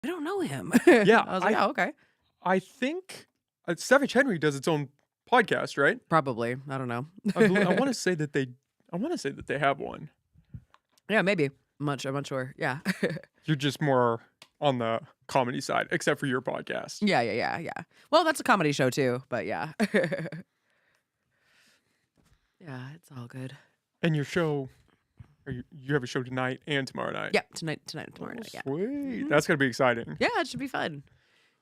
I don't know him. Yeah, I was like, oh, okay. I think Savage Henry does its own podcast, right? Probably. I don't know. I want to say that they have one. Yeah, maybe. I'm not sure. Yeah. You're just more on the comedy side, except for your podcast. Yeah. Well, that's a comedy show too, but yeah. Yeah, it's all good. And your show, you have a show tonight and tomorrow night. Yep, tonight and tomorrow night. Yeah. Sweet. That's gonna be exciting. Yeah, it should be fun.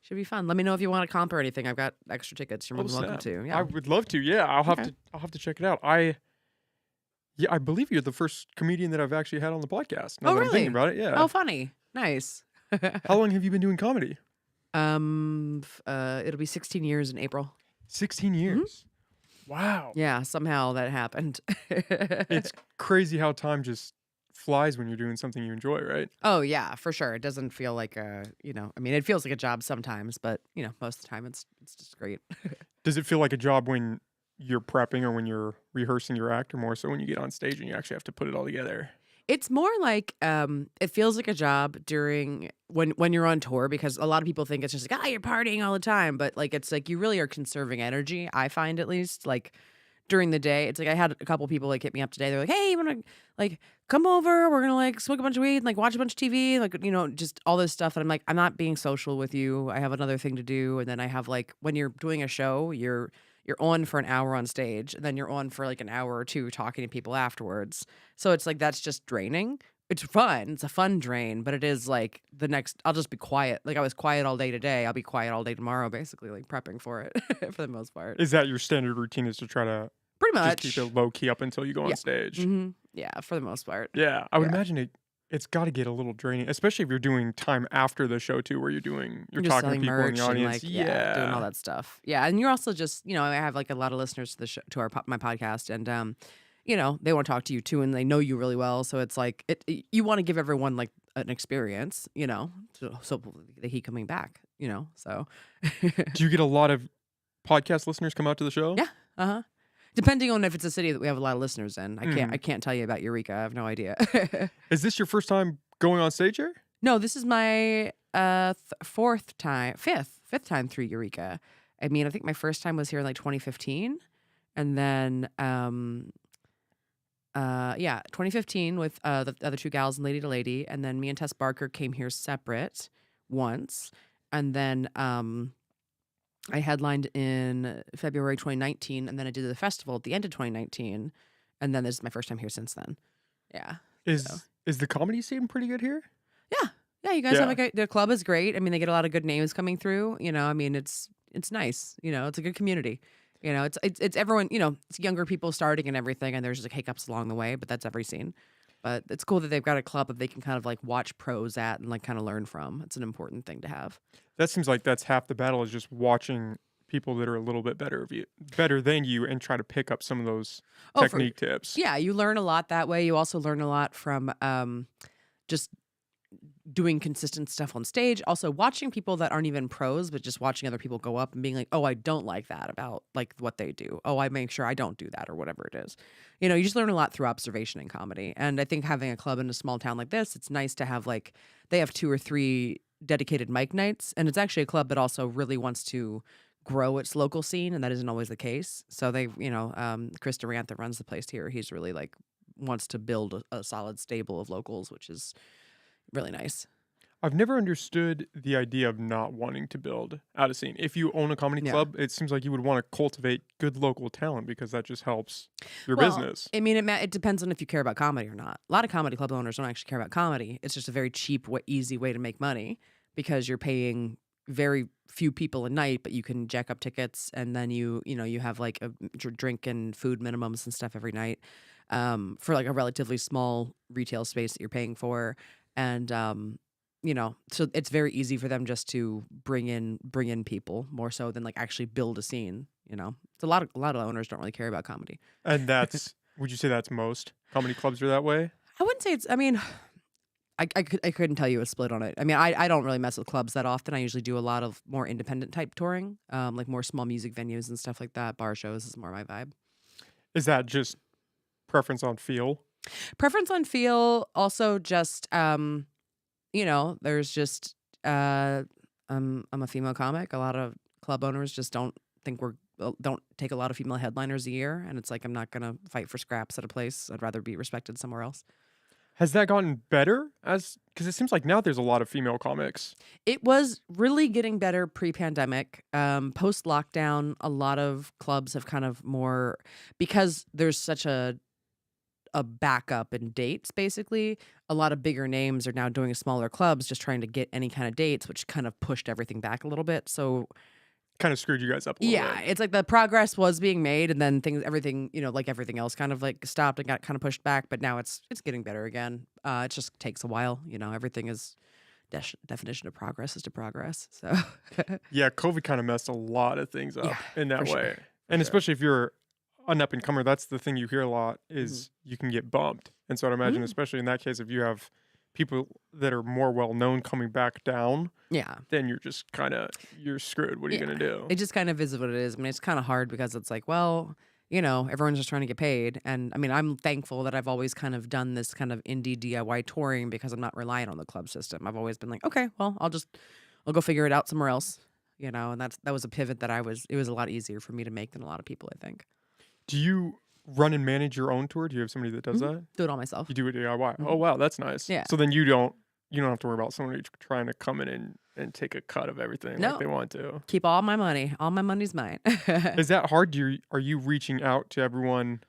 Should be fun. Let me know if you want to comp or anything. I've got extra tickets. You're more than welcome to. Yeah. I would love to. Yeah, I'll have to check it out. I believe you're the first comedian that I've actually had on the podcast. Now that I'm thinking about it, yeah. Oh, funny. Nice. How long have you been doing comedy? It'll be 16 years in April. 16 years. Wow. Yeah, somehow that happened. It's crazy how time just flies when you're doing something you enjoy, right? Oh, yeah, for sure. It doesn't feel like it feels like a job sometimes, but, most of the time it's just great. Does it feel like a job when you're prepping or when you're rehearsing your act, or more so when you get on stage and you actually have to put it all together? It's more like it feels like a job during when you're on tour, because a lot of people think it's just like, you're partying all the time, but like it's like you really are conserving energy. I find, at least, like during the day. It's like I had a couple people like hit me up today. They're like, "Hey, you want to like come over? We're gonna like smoke a bunch of weed and like watch a bunch of TV, like just all this stuff." And I'm like, I'm not being social with you. I have another thing to do. And then I have like, when you're doing a show, you're on for an hour on stage, and then you're on for like an hour or two talking to people afterwards. So it's like that's just draining. It's fun. It's a fun drain, but it is like I'll just be quiet. Like I was quiet all day today. I'll be quiet all day tomorrow, basically, like prepping for it for the most part. Is that your standard routine, is to try to Pretty much just keep it low key up until you go on stage? Mm-hmm. Yeah, for the most part. Yeah, I would imagine it's got to get a little draining, especially if you're doing time after the show too, where you're talking to people in the audience. And doing all that stuff. Yeah, and you're also just I have like a lot of listeners to the show, to my podcast, and they want to talk to you too, and they know you really well. So it's like you want to give everyone like an experience, so they keep coming back, So do you get a lot of podcast listeners come out to the show? Yeah. Depending on if it's a city that we have a lot of listeners in. I can't tell you about Eureka. I have no idea. Is this your first time going on stage here? No, this is my fifth time through Eureka. I mean, I think my first time was here in like 2015, and then 2015 with the other two gals and Lady to Lady, and then me and Tess Barker came here separate once, and then I headlined in February 2019, and then I did the festival at the end of 2019, and then this is my first time here since then. Yeah. Is the comedy scene pretty good here? Yeah. You guys have the club is great. I mean, they get a lot of good names coming through. I mean, it's nice. It's a good community. It's everyone. It's younger people starting and everything, and there's just like hiccups along the way, but that's every scene. But it's cool that they've got a club that they can kind of like watch pros at and like kind of learn from. It's an important thing to have. That seems like that's half the battle, is just watching people that are a little bit better than you, and try to pick up some of those technique tips. Yeah, you learn a lot that way. You also learn a lot from just doing consistent stuff on stage. Also watching people that aren't even pros, but just watching other people go up and being like, oh, I don't like that about like what they do. Oh, I make sure I don't do that, or whatever it is. You just learn a lot through observation in comedy. And I think having a club in a small town like this, it's nice to have like, they have 2 or 3 dedicated mic nights, and it's actually a club that also really wants to grow its local scene, and that isn't always the case. So they, Chris Durant that runs the place here, he's really like wants to build a solid stable of locals, which is really nice. I've never understood the idea of not wanting to build out a scene. If you own a comedy club, it seems like you would want to cultivate good local talent, because that just helps your business. I mean, it depends on if you care about comedy or not. A lot of comedy club owners don't actually care about comedy. It's just a very cheap, easy way to make money, because you're paying very few people a night, but you can jack up tickets, and then you have like a drink and food minimums and stuff every night for like a relatively small retail space that you're paying for. And so it's very easy for them just to bring in people more so than like actually build a scene. It's a lot of owners don't really care about comedy. And that's would you say that's most comedy clubs are that way? I wouldn't say it's. I mean, I couldn't tell you a split on it. I mean, I don't really mess with clubs that often. I usually do a lot of more independent type touring, like more small music venues and stuff like that. Bar shows is more my vibe. Is that just preference on feel? Preference on feel. Also, just there's just I'm a female comic. A lot of club owners just don't take a lot of female headliners a year, and it's like I'm not gonna fight for scraps at a place. I'd rather be respected somewhere else. Has that gotten better because it seems like now there's a lot of female comics? It was really getting better pre-pandemic. Post lockdown, a lot of clubs have kind of more because there's such a backup in dates. Basically, a lot of bigger names are now doing smaller clubs, just trying to get any kind of dates, which kind of pushed everything back a little bit. So Kind of screwed you guys up a little yeah, bit. it's like the progress was being made, and then everything, like everything else, kind of like stopped and got kind of pushed back. But now it's getting better again. It just takes a while. Everything is definition of progress is to progress. So Yeah, COVID kind of messed a lot of things up yeah, in that for way. sure, for And sure. especially if you're an up and comer, that's the thing you hear a lot hmm is you can get bumped. And so I'd imagine, hmm especially in that case, if you have people that are more well known coming back down, Yeah, then you're screwed. What are you yeah. gonna do? It just kind of is what it is. I mean, it's kind of hard because it's like, well, everyone's just trying to get paid, and I mean, I'm thankful that I've always kind of done this kind of indie DIY touring because I'm not reliant on the club system. I've always been like, okay, well, I'll go figure it out somewhere else. And that was a pivot that it was a lot easier for me to make than a lot of people, I think. Do you run and manage your own tour? Do you have somebody that does that? Do it all myself. You do it DIY. hmm Oh wow, that's nice. Yeah. So then you don't have to worry about somebody trying to come in and take a cut of everything like No, they want to. keep all my money. All my money's mine. Is that hard? Are you reaching out to everyone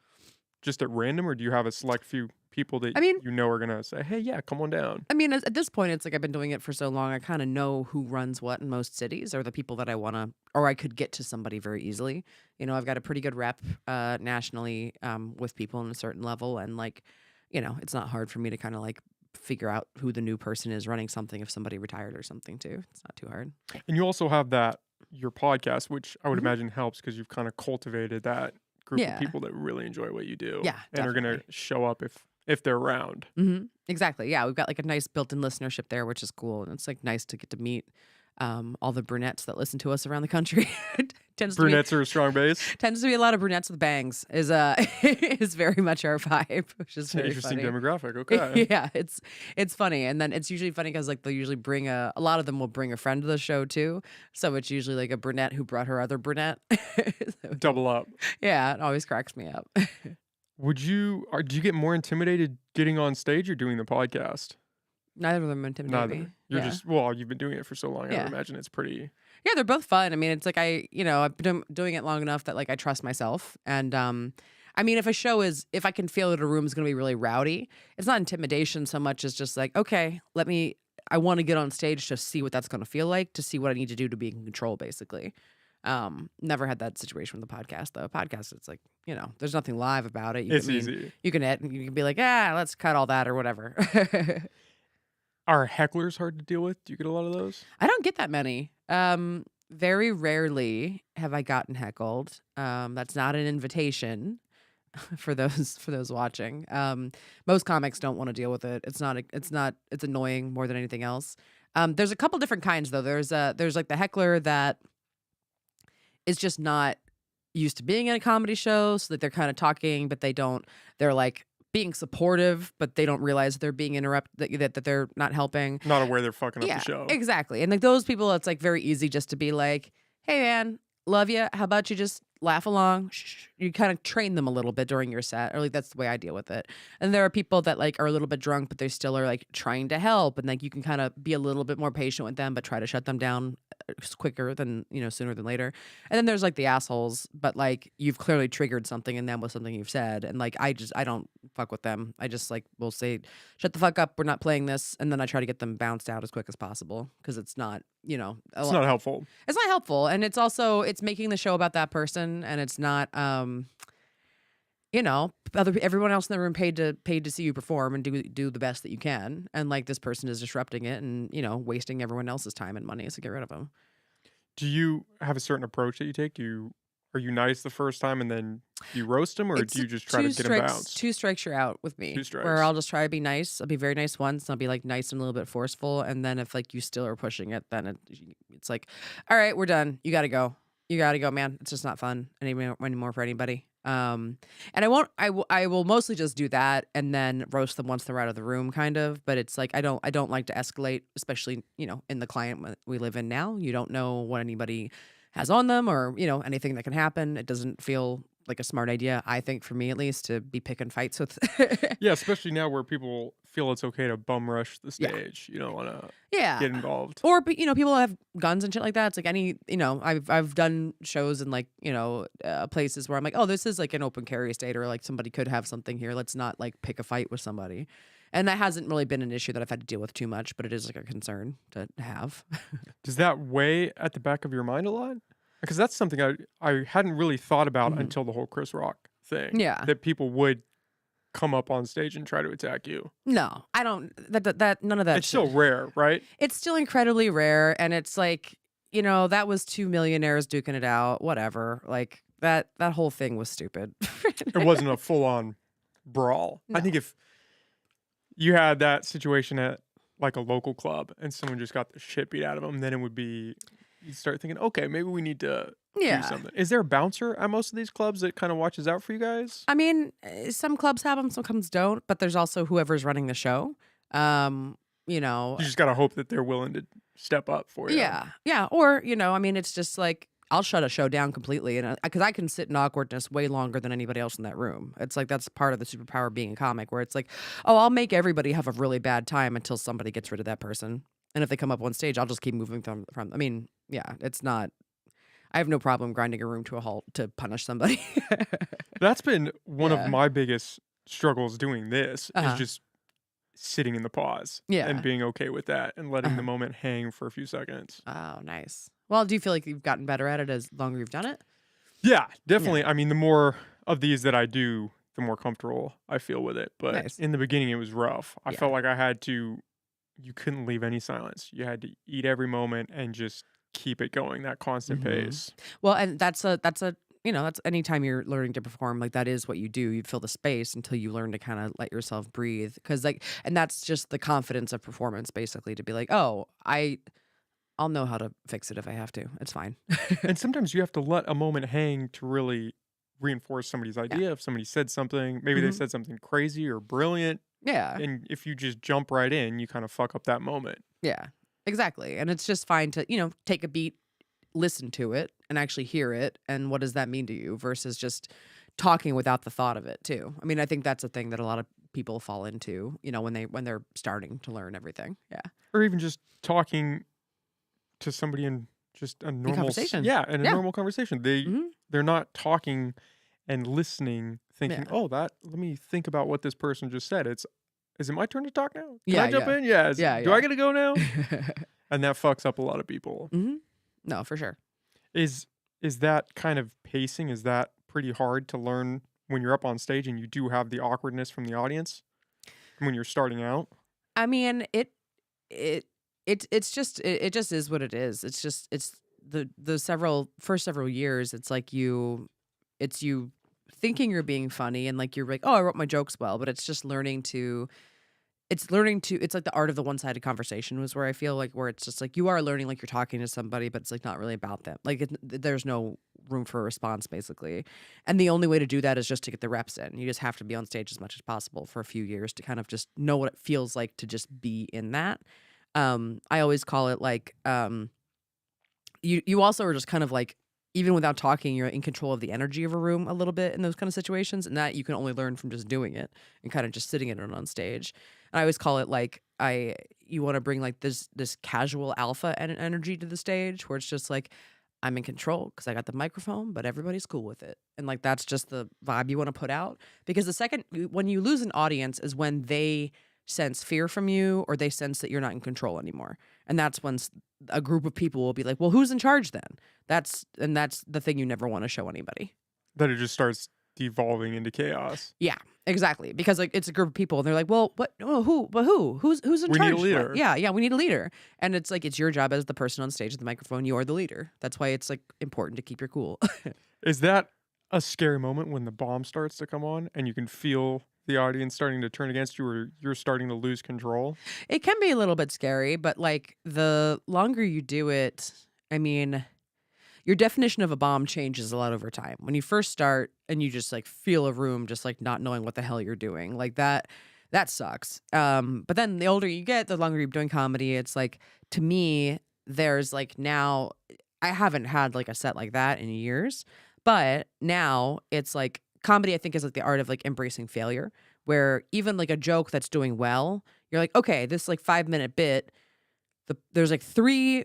just at random, or do you have a select few people that I mean, are gonna say, "Hey, yeah, come on down"? at this point, it's like I've been doing it for so long. I kind of know who runs what in most cities, or the people that I want to, or I could get to somebody very easily. I've got a pretty good rep nationally with people in a certain level, and it's not hard for me to kind of like figure out who the new person is running something if somebody retired or something too. It's not too hard. And you also have your podcast, which I would hmm imagine helps because you've kind of cultivated that group of Yeah, people that really enjoy what you do yeah, and are gonna definitely. show up if they're around. Exactly. Yeah, we've got like a nice built-in listenership there, which is cool, and it's like nice to get to meet all the brunettes that listen to us around the country. It Brunettes are a strong base. tends to be a lot of brunettes with bangs. Is is very much our vibe, which is It's an very interesting funny. demographic. Okay. Yeah, it's funny, and then it's usually funny because like they'll usually bring a lot of them will bring a friend to the show too. So it's usually like a brunette who brought her other brunette. So, Double up. yeah, it always cracks me up. Do you get more intimidated getting on stage or doing the podcast? Neither of them intimidate me. Neither. You're Yeah. just you've been doing it for so long. I would Yeah. imagine it's pretty. Yeah, they're both fun. I mean, it's like I've been doing it long enough that like I trust myself. And I mean, if I can feel that a room is going to be really rowdy, it's not intimidation so much as just like, okay, I want to get on stage to see what that's going to feel like, to see what I need to do to be in control, basically. Never had that situation with the podcast though. Podcast, it's like, there's nothing live about it. It's easy. You can edit, you can be like, let's cut all that or whatever. Are hecklers hard to deal with? Do you get a lot of those? I don't get that many. Very rarely have I gotten heckled. That's not an invitation for those watching. Most comics don't want to deal with it. It's annoying more than anything else. There's a couple different kinds though. There's like the heckler that is just not used to being in a comedy show, so that they're kind of talking, but they're like being supportive, but they don't realize they're being interrupted, that they're not helping. Not aware they're fucking up Yeah, the show. exactly. And like those people, it's like very easy just to be like, hey man, love you. How about you just laugh along? Shh. You kind of train them a little bit during your set, or like that's the way I deal with it. And there are people that like are a little bit drunk, but they still are like trying to help, and like you can kind of be a little bit more patient with them, but try to shut them down quicker than sooner than later. And then there's like the assholes, but like you've clearly triggered something in them with something you've said, and like I don't fuck with them. I just like will say, shut the fuck up, we're not playing this, and then I try to get them bounced out as quick as possible because it's not It's not helpful. it's not helpful, and it's making the show about that person, and it's not everyone else in the room paid to see you perform and do the best that you can, and like this person is disrupting it and wasting everyone else's time and money, so get rid of them. Do you have a certain approach that you take? Are you nice the first time and then you roast them, or It's do you just try to get them bounced? two strikes you're out with me. Two strikes. Where I'll just try to be nice. I'll be very nice once, and I'll be like nice and a little bit forceful, and then if like you still are pushing it, then it's like, all right, we're done, you got to go. You gotta go, man. It's just not fun anymore for anybody. And I won't. I will mostly just do that and then roast them once they're out of the room, kind of. But it's like I don't like to escalate, especially in the client we live in now. You don't know what anybody has on them, or anything that can happen. It doesn't feel like a smart idea, I think, for me at least, to be picking fights with. Yeah, especially now where people feel it's okay to bum rush the Yeah. stage. You don't want to Yeah. get involved. Or, but people have guns and shit like that. It's like I've done shows in, like, places where I'm like, oh, this is like an open carry state, or like somebody could have something here. Let's not like pick a fight with somebody. And that hasn't really been an issue that I've had to deal with too much, but it is like a concern to have. Does that weigh at the back of your mind a lot? Because that's something I hadn't really thought about Mhm. until the whole Chris Rock thing. Yeah. That people would come up on stage and try to attack you. No, I don't. That none of that. It's still rare, right? It's still incredibly rare, and it's like, that was two millionaires duking it out. Whatever. Like that whole thing was stupid. It wasn't a full on brawl. I No. think if you had that situation at like a local club and someone just got the shit beat out of them, then it would be, you'd start thinking, okay, maybe we need to do Yeah. something. Is there a bouncer at most of these clubs that kind of watches out for you guys? I mean, some clubs have them, some clubs don't, but there's also whoever's running the show. You just got to hope that they're willing to step up for you. Yeah. Yeah. Or, I mean, it's just like, I'll shut a show down completely, and because I can sit in awkwardness way longer than anybody else in that room. It's like that's part of the superpower of being a comic, where it's like, oh, I'll make everybody have a really bad time until somebody gets rid of that person, and if they come up on stage, I'll just keep moving from. I mean, yeah, it's not. I have no problem grinding a room to a halt to punish somebody. That's been one Yeah. of my biggest struggles doing this Uh-huh. is just sitting in the pause Yeah. and being okay with that and letting the Uh-huh. moment hang for a few seconds. Oh, nice. Well, do you feel like you've gotten better at it as longer you've done it? Yeah, definitely. I mean, the more of these that I do, the more comfortable I feel with it. But Nice. in the beginning, it was rough. I Yeah. felt like you couldn't leave any silence. You had to eat every moment and just keep it going, that constant Mhm. pace. Well, and that's anytime you're learning to perform, like that is what you do. You fill the space until you learn to kind of let yourself breathe. And that's just the confidence of performance, basically, to be like, oh, I'll know how to fix it if I have to. It's fine. And sometimes you have to let a moment hang to really reinforce somebody's idea. If somebody said something, maybe they Mhm. said something crazy or brilliant. Yeah. And if you just jump right in, you kind of fuck up that moment. Yeah. Exactly. And it's just fine to, take a beat, listen to it, and actually hear it. And what does that mean to you versus just talking without the thought of it, too. I mean, I think that's a thing that a lot of people fall into, when they're starting to learn everything. Yeah. Or even just talking to somebody in just a normal conversation. Yeah, in a Yeah. normal conversation. Mhm. They're not talking and listening, thinking, Yeah. "Oh, let me think about what this person just said." Is it my turn to talk now? Can Yeah, I jump yeah. in? Yeah. Yeah, Do I yeah. get to go now? And that fucks up a lot of people. Hmm. No, for sure. Is that kind of pacing? Is that pretty hard to learn when you're up on stage and you do have the awkwardness from the audience when you're starting out? I mean, it just is what it is. It's the first several years. It's like it's you thinking you're being funny, and like you're like, oh, I wrote my jokes well, but it's just it's like the art of the one-sided conversation was where I feel like, where it's just like you are learning like you're talking to somebody, but it's like not really about them. Like there's no room for a response, basically. And the only way to do that is just to get the reps in. You just have to be on stage as much as possible for a few years to kind of just know what it feels like to just be in that. I always call it like you also are just kind of like, even without talking, you're in control of the energy of a room a little bit in those kind of situations, and that you can only learn from just doing it and kind of just sitting in it on stage. And I always call it like you want to bring like this casual alpha energy to the stage, where it's just like, I'm in control because I got the microphone, but everybody's cool with it. And like that's just the vibe you want to put out. Because the second when you lose an audience is when they sense fear from you, or they sense that you're not in control anymore. And that's when a group of people will be like, well, who's in charge then? That's the thing you never want to show anybody. That it just starts devolving into chaos. Yeah, exactly. Because like it's a group of people, and they're like, well, what? Oh, who? But who? Who's in We charge? need a leader. Like, yeah, we need a leader. And it's like, it's your job as the person on stage with the microphone. You are the leader. That's why it's like important to keep your cool. Is that a scary moment when the bomb starts to come on and you can feel the audience starting to turn against you, or you're starting to lose control? It can be a little bit scary, but like the longer you do it, I mean, your definition of a bomb changes a lot over time. When you first start and you just like feel a room just like not knowing what the hell you're doing, like that sucks. But then the older you get, the longer you're doing comedy, it's like to me, there's like now I haven't had like a set like that in years, but now it's like comedy I think is like the art of like embracing failure, where even like a joke that's doing well, you're like, okay, this like 5 minute bit, there's like 3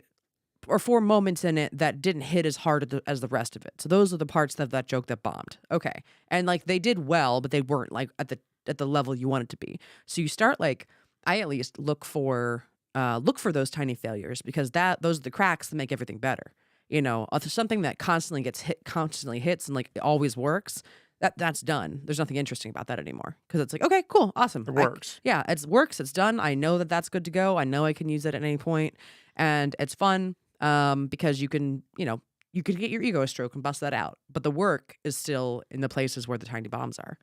or 4 moments in it that didn't hit as hard as the rest of it. So those are the parts of that joke that bombed. Okay. And like they did well, but they weren't like at the level you want it to be. So you start like I at least look for those tiny failures because those are the cracks that make everything better. You know, if there's something that constantly hits and like it always works, that's done. There's nothing interesting about that anymore because it's like, okay, cool, awesome. It works. Yeah, it works. It's done. I know that that's good to go. I know I can use it at any point, and it's fun because you can, you could get your ego a stroke and bust that out. But the work is still in the places where the tiny bombs are.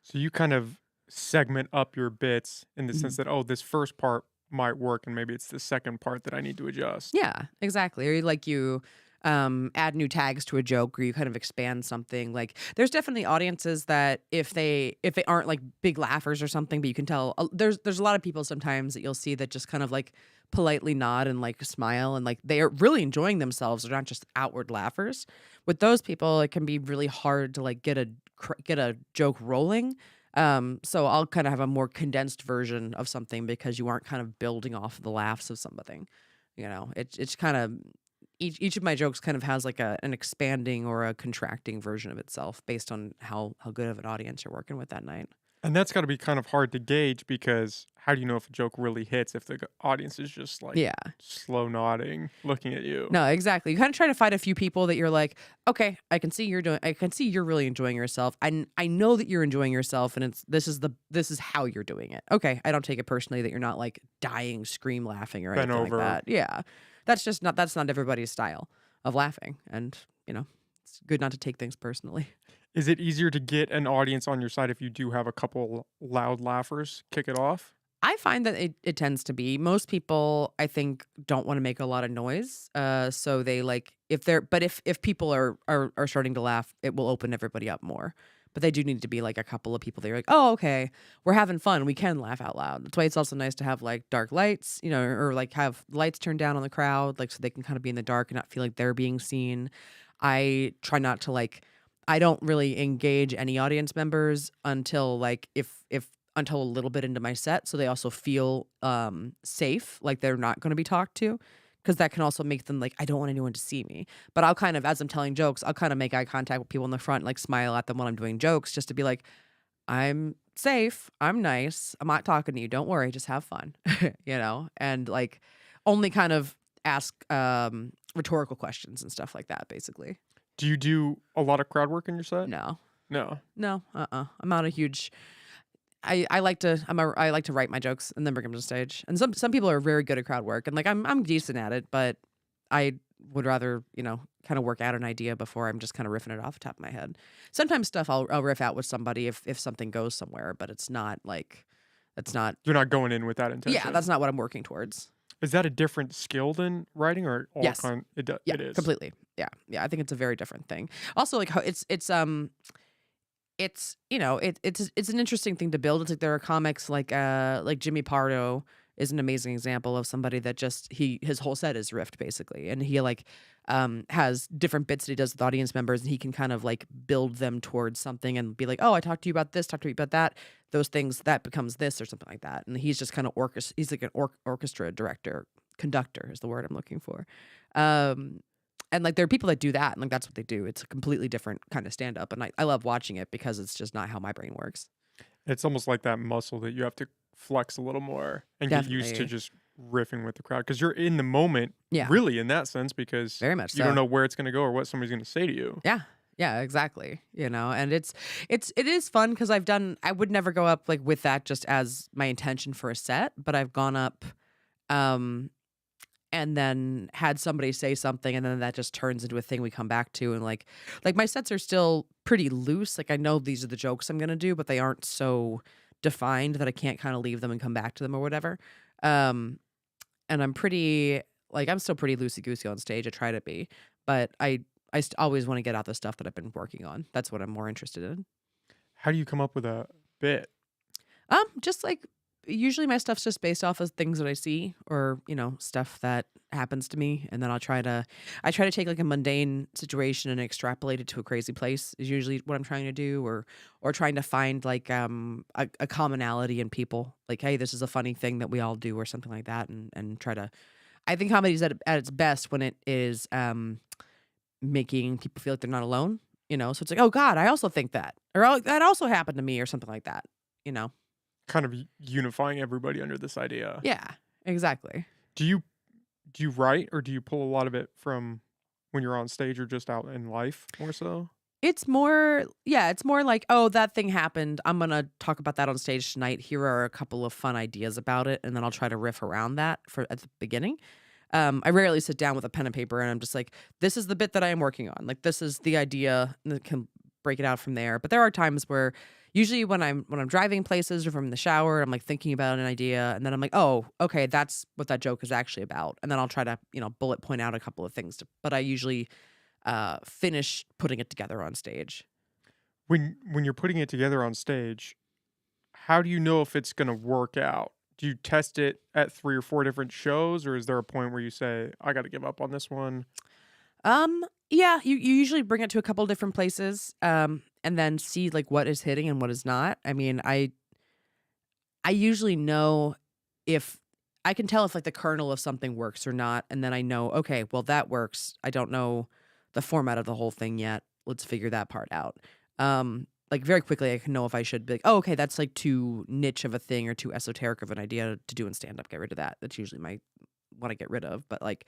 So you kind of segment up your bits in the Mhm. sense that, oh, this first part might work and maybe it's the second part that I need to adjust. Yeah, exactly. Or like you add new tags to a joke or you kind of expand something. Like there's definitely audiences that if they aren't like big laughers or something, but you can tell there's a lot of people sometimes that you'll see that just kind of like politely nod and like smile and like they are really enjoying themselves. They're not just outward laughers. With those people, it can be really hard to like get a joke rolling. So I'll kind of have a more condensed version of something because you aren't kind of building off the laughs of something. It's kind of each of my jokes kind of has like an expanding or a contracting version of itself based on how good of an audience you're working with that night. And that's got to be kind of hard to gauge because how do you know if a joke really hits if the audience is just like Yeah. slow nodding, looking at you? No, exactly. You kind of try to find a few people that you're like, okay, I can see you're really enjoying yourself. I know that you're enjoying yourself and this is how you're doing it. Okay. I don't take it personally that you're not like dying, scream laughing or Bent anything like over. that. Yeah. That's not everybody's style of laughing. And, it's good not to take things personally. Is it easier to get an audience on your side if you do have a couple loud laughers kick it off? I find that it tends to be most people I think don't want to make a lot of noise. So they like if people are starting to laugh, it will open everybody up more. But they do need to be like a couple of people that are like, oh, okay, we're having fun. We can laugh out loud. That's why it's also nice to have like dark lights, or like have lights turned down on the crowd, like so they can kind of be in the dark and not feel like they're being seen. I try not to like I don't really engage any audience members until like if until a little bit into my set so they also feel safe, like they're not going to be talked to because that can also make them like I don't want anyone to see me. But I'll kind of as I'm telling jokes, I'll kind of make eye contact with people in the front, like smile at them while I'm doing jokes just to be like I'm safe, I'm nice, I'm not talking to you, don't worry, just have fun. And like only kind of ask rhetorical questions and stuff like that basically. Do you do a lot of crowd work in your set? No. No. No, I'm not a huge. I like to I like to write my jokes and then bring them to stage. And some people are very good at crowd work, and like I'm decent at it, but I would rather kind of work out an idea before I'm just kind of riffing it off the top of my head. Sometimes stuff I'll riff out with somebody if something goes somewhere, but it's not like that's not. You're not going in with that Yeah, intention. that's not what I'm working towards. Is that a different skill than writing or all Yes. Yeah, it is? completely. Yeah. I think it's a very different thing. Also, like it's an interesting thing to build. It's like there are comics like Jimmy Pardo is an amazing example of somebody that just his whole set is riffed basically, and he like has different bits that he does with audience members, and he can kind of like build them towards something and be like, oh, I talked to you about this, talked to you about that, those things that becomes this or something like that, and he's just kind of he's like an orchestra director, conductor is the word I'm looking for. And like there are people that do that, and like that's what they do. It's a completely different kind of stand up, and I love watching it because it's just not how my brain works. It's almost like that muscle that you have to flex a little more and get used to Definitely. just riffing with the crowd because you're in the moment, Yeah, really in that sense because very much you don't so. know where it's going to go or what somebody's going to say to you. Yeah. Yeah, exactly. And it is fun because I would never go up like with that just as my intention for a set, but I've gone up um and then had somebody say something and then that just turns into a thing we come back to and like my sets are still pretty loose. Like I know these are the jokes I'm going to do, but they aren't so defined that I can't kind of leave them and come back to them or whatever. Um and I'm still pretty loosey goosey on stage. I try to be, but always want to get out the stuff that I've been working on. That's what I'm more interested in. How do you come up with a bit? Just like usually my stuff's just based off of things that I see or, stuff that happens to me. And then I try to take like a mundane situation and extrapolate it to a crazy place is usually what I'm trying to do or trying to find like, a commonality in people. Like, hey, this is a funny thing that we all do or something like that. And try to, I think comedy is at its best when it is, making people feel like they're not alone, so it's like, oh God, I also think that, or oh, that also happened to me or something like that, you know? Kind of unifying everybody under this idea. Yeah, exactly. Do you write or do you pull a lot of it from when you're on stage or just out in life more so? It's more like, oh, that thing happened. I'm going to talk about that on stage tonight. Here are a couple of fun ideas about it. And then I'll try to riff around that at the beginning. I rarely sit down with a pen and paper and I'm just like, this is the bit that I am working on. Like, this is the idea and can break it out from there. But there are times where usually when I'm driving places or from the shower, I'm like thinking about an idea and then I'm like, oh, okay, that's what that joke is actually about. And then I'll try to, bullet point out a couple of things. But I usually finish putting it together on stage. When you're putting it together on stage, how do you know if it's going to work out? Do you test it at 3 or 4 different shows, or is there a point where you say, I got to give up on this one? Yeah, you usually bring it to a couple different places, and then see like what is hitting and what is not. I mean, I usually know if I can tell if like the kernel of something works or not, and then I know, okay, well that works. I don't know the format of the whole thing yet. Let's figure that part out. Like very quickly I can know if I should be like, oh, okay, that's like too niche of a thing or too esoteric of an idea to do in stand up. Get rid of that. That's usually my what I get rid of. But like,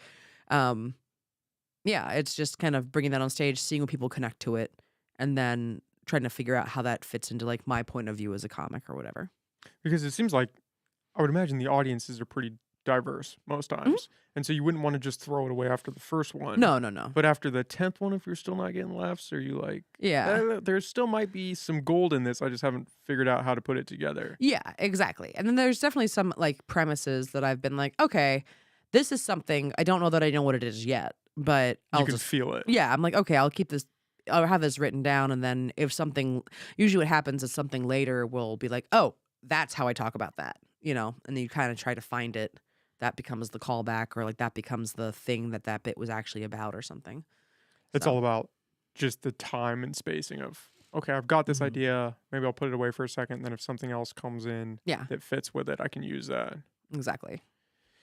yeah, it's just kind of bringing that on stage, seeing when people connect to it, and then trying to figure out how that fits into like my point of view as a comic or whatever. Because it seems like I would imagine the audiences are pretty diverse most Mhm. times. And so you wouldn't want to just throw it away after the first one. No, no, no. But after the 10th one, if you're still not getting laughs, are you like, Yeah. there still might be some gold in this. I just haven't figured out how to put it together. Yeah, exactly. And then there's definitely some like premises that I've been like, okay, this is something I don't know that I know what it is yet, but You I'll can just feel it. yeah, I'm like, okay, I'll keep this. I'll have this written down, and then if something, usually what happens is something later will be like, oh, that's how I talk about that, and then you kind of try to find it. That becomes the callback, or like that becomes the thing that bit was actually about, or something. It's So, all about just the time and spacing of, okay, I've got this mhm. idea. Maybe I'll put it away for a second. Then if something else comes in Yeah, that fits with it, I can use that. exactly.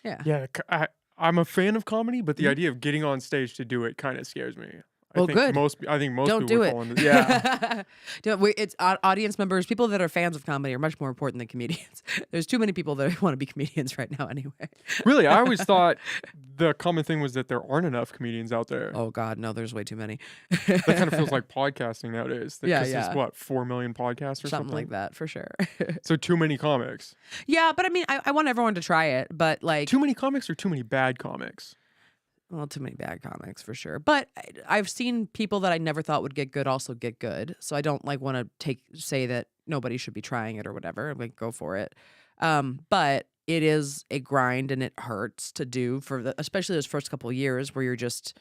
Yeah. Yeah, I'm a fan of comedy, but the Mhm. idea of getting on stage to do it kind of scares me. Well, good. I think most Don't people do would it. fall into yeah. It's audience members, people that are fans of comedy are much more important than comedians. There's too many people that want to be comedians right now anyway. Really, I always thought the common thing was that there aren't enough comedians out there. Oh God, no, there's way too many. That kind of feels like podcasting nowadays. Yeah, Because there's yeah. what, 4 million podcasts or Something like something? that for sure. So too many comics. Yeah, but I mean, I want everyone to try it, but like, Too many comics or too many bad comics? well, too many bad comics for sure. But I've seen people that I never thought would get good also get good. So I don't like want to say that nobody should be trying it or whatever. I'm like, go for it. But it is a grind and it hurts to do especially those first couple of years where you're just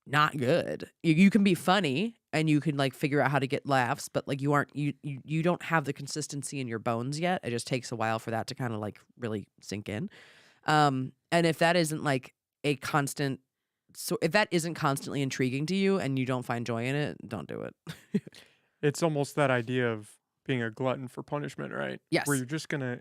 not good. You can be funny and you can like figure out how to get laughs, but like you don't have the consistency in your bones yet. It just takes a while for that to kind of like really sink in. And if that isn't like a constant, so if that isn't constantly intriguing to you and you don't find joy in it, don't do it. It's almost that idea of being a glutton for punishment, right? Where Yes. you're just gonna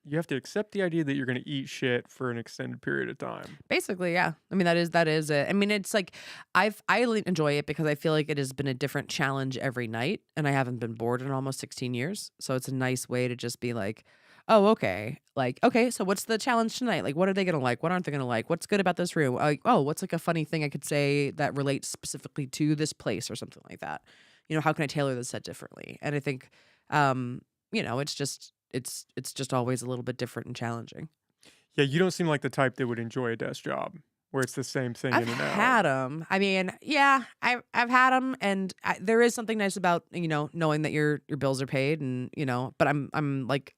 you have to accept the idea that you're gonna eat shit for an extended period of time. Basically, yeah. I mean, that is it. I mean, it's like I really enjoy it because I feel like it has been a different challenge every night, and I haven't been bored in almost 16 years. So it's a nice way to just be like, oh, okay, like okay, so what's the challenge tonight? Like, what are they gonna like? What aren't they gonna like? What's good about this room? Like, oh, what's like a funny thing I could say that relates specifically to this place or something like that? How can I tailor this set differently? And I think, it's just always a little bit different and challenging. Yeah, you don't seem like the type that would enjoy a desk job where it's the same thing I've in and out. had them. I mean, yeah, I've had them, and there is something nice about knowing that your bills are paid, and But I'm like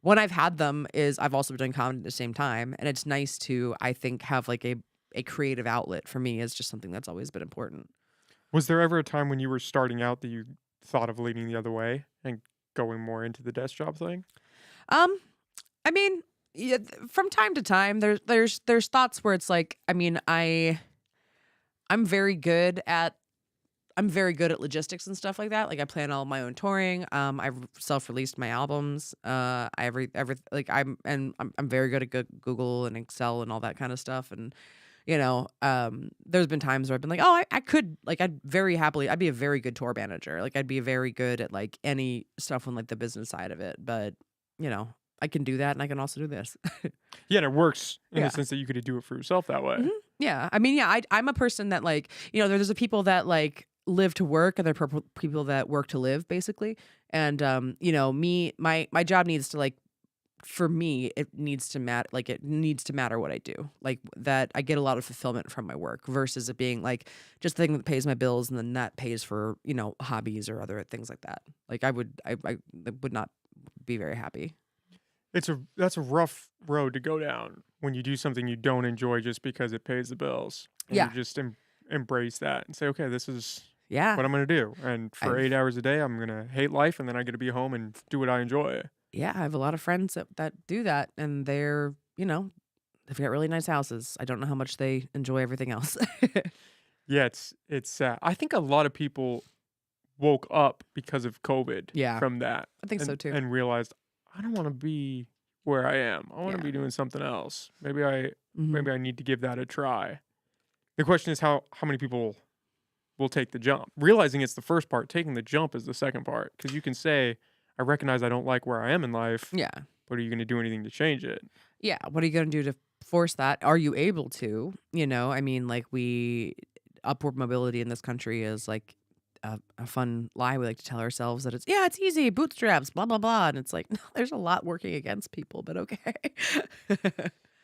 when I've had them is I've also been doing comedy at the same time, and it's nice to I think have like a creative outlet for me is just something that's always been important. Was there ever a time when you were starting out that you thought of leaning the other way and going more into the desk job thing? Um, I mean, yeah, from time to time, there's thoughts where it's like, I mean, I'm very good at I'm very good at logistics and stuff like that. Like I plan all my own touring. I've self-released my albums. I every like I'm very good at Google and Excel and all that kind of stuff. And there's been times where I've been like, oh, I could like I'd be a very good tour manager. Like I'd be very good at like any stuff on like the business side of it. But you know, I can do that and I can also do this. Yeah, and it works in the Yeah. sense that you could do it for yourself that way. Mhm. Yeah. I mean, yeah, I'm a person that like, there's a people that like live to work and there are people that work to live basically. And my job needs to like for me, it needs to matter it needs to matter what I do. Like that I get a lot of fulfillment from my work versus it being like just the thing that pays my bills and then that pays for, hobbies or other things like that. Like I would not be very happy. That's a rough road to go down when you do something you don't enjoy just because it pays the bills, and you Yeah. just embrace that and say, okay, this is Yeah. what I'm gonna do. And for I've 8 hours a day, I'm gonna hate life, and then I get to be home and do what I enjoy. Yeah, I have a lot of friends that do that, and they've got really nice houses. I don't know how much they enjoy everything else. Yeah, it's. I think a lot of people woke up because of COVID Yeah, from that, I think so too. and realized I don't want to be where I am. I want to Yeah. be doing something else. Mhm. Maybe I need to give that a try. The question is how many people will take the jump. Realizing it's the first part, taking the jump is the second part. Because you can say, I recognize I don't like where I am in life, Yeah. but are you going to do anything to change it? Yeah, what are you gonna do to force that? Are you able to? I mean, like, upward mobility in this country is, like, a fun lie we like to tell ourselves that it's easy, bootstraps, blah, blah, blah," and it's like, no, there's a lot working against people, but okay.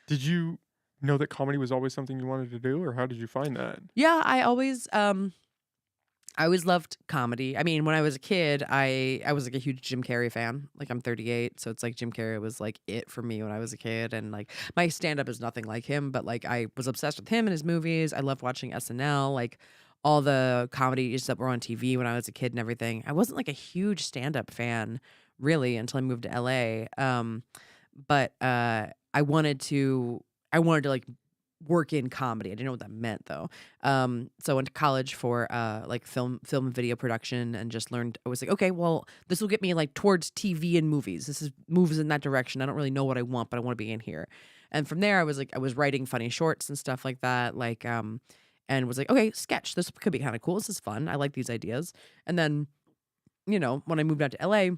Did you know that comedy was always something you wanted to do, or how did you find that? Yeah, I always loved comedy. I mean, when I was a kid, I was like a huge Jim Carrey fan. Like I'm 38, so it's like Jim Carrey was like it for me when I was a kid and like my stand up is nothing like him, but like I was obsessed with him and his movies. I loved watching SNL, like all the comedies that were on TV when I was a kid and everything. I wasn't like a huge stand up fan really until I moved to LA. But I wanted to like work in comedy. I didn't know what that meant though. So I went to college for like film and video production and just learned. I was like, okay, well, this will get me like towards TV and movies. This is moves in that direction. I don't really know what I want, but I want to be in here. And from there, I was writing funny shorts and stuff like that. And was like, okay, sketch. This could be kind of cool. This is fun. I like these ideas. And then, when I moved out to LA,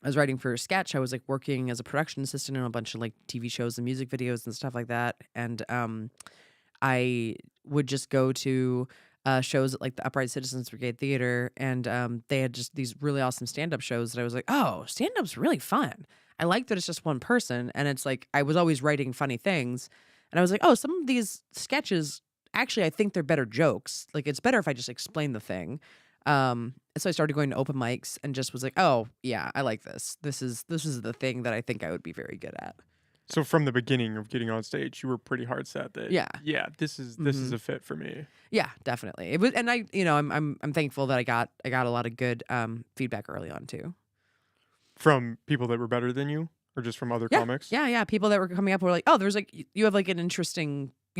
I was writing for a sketch. I was like working as a production assistant on a bunch of like TV shows and music videos and stuff like that. And I would just go to shows at like the Upright Citizens Brigade Theater, and they had just these really awesome stand up shows that I was like, oh, stand up's really fun. I like that it's just one person, and it's like I was always writing funny things, and I was like, oh, some of these sketches actually I think they're better jokes. Like it's better if I just explain the thing. So I started going to open mics and just was like, oh yeah, I like this. This is the thing that I think I would be very good at. So from the beginning of getting on stage, you were pretty hard set that Yeah. yeah, this is hmm a fit for me. Yeah, definitely. It was, and I'm thankful that I got a lot of good feedback early on too. From people that were better than you, or just from other Yeah, comics? yeah, yeah. People that were coming up were like, oh, there's like you have like you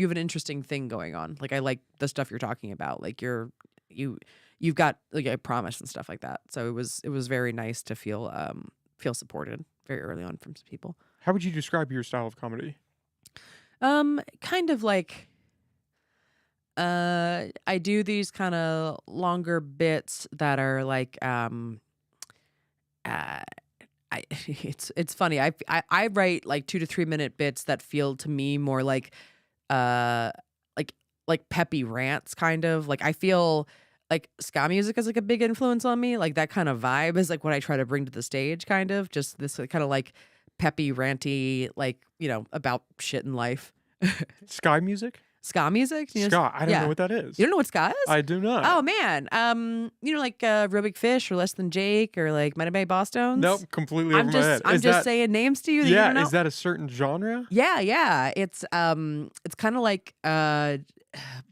have an interesting thing going on. Like I like the stuff you're talking about. Like you've got like a promise and stuff like that. So it was very nice to feel supported very early on from some people. How would you describe your style of comedy? Kind of like I do these kind of longer bits that are like uh it's funny. I write like 2 to 3 minute bits that feel to me more uh like like peppy rants kind of. Like I feel like ska music is like a big influence on me. Like that kind of vibe is like what I try to bring to the stage kind of. Just this kind of like peppy ranty like, about shit in life. Sky music? Ska music? Scott, I don't know Yeah. what that You is. don't know what ska is? I do not. Oh man. Like Real Big Fish or Less Than Jake or like Mighty Bay Bosstones. Nope, completely over my head. I'm Is just that saying names to you that you don't yeah, know. is that a certain genre? Yeah, yeah. It's kind of like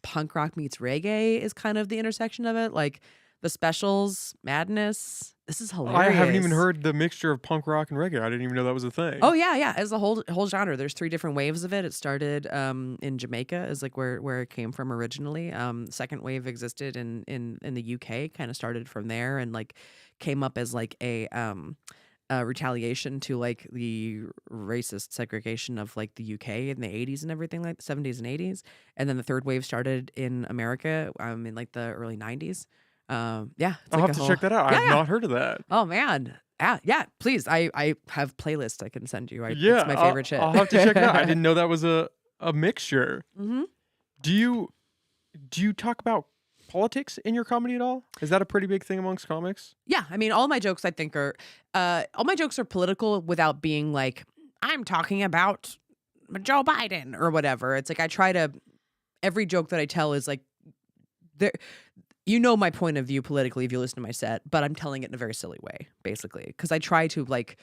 punk rock meets reggae is kind of the intersection of it. Like the Specials, Madness. This is I haven't even hilarious. heard the mixture of punk rock and reggae. I didn't even know that was a thing. Oh yeah, yeah. As a whole genre, there's 3 different waves of it. It started in Jamaica, is like where it came from originally. Second wave existed in the UK, kind of started from there, and like came up as like a retaliation to like the racist segregation of like the UK in the 80s and everything, like the 70s and 80s. And then the third wave started in America in like the early 90s. Yeah, it's I'll like have a to whole check that out. I yeah, have yeah. not heard of that. Oh man. Yeah, yeah, please. I have playlists I can send you. Yeah, It's my favorite shit. I'll have to check it out. I didn't know that was a mixture. hmm Do you talk about politics in your comedy at all? Is that a pretty big thing amongst comics? Yeah, I mean, all my jokes I think are all my jokes are political without being like I'm talking about Joe Biden or whatever. It's like I try to every joke that I tell is like there my point of view politically if you listen to my set, but I'm telling it in a very silly way, basically, because I try to like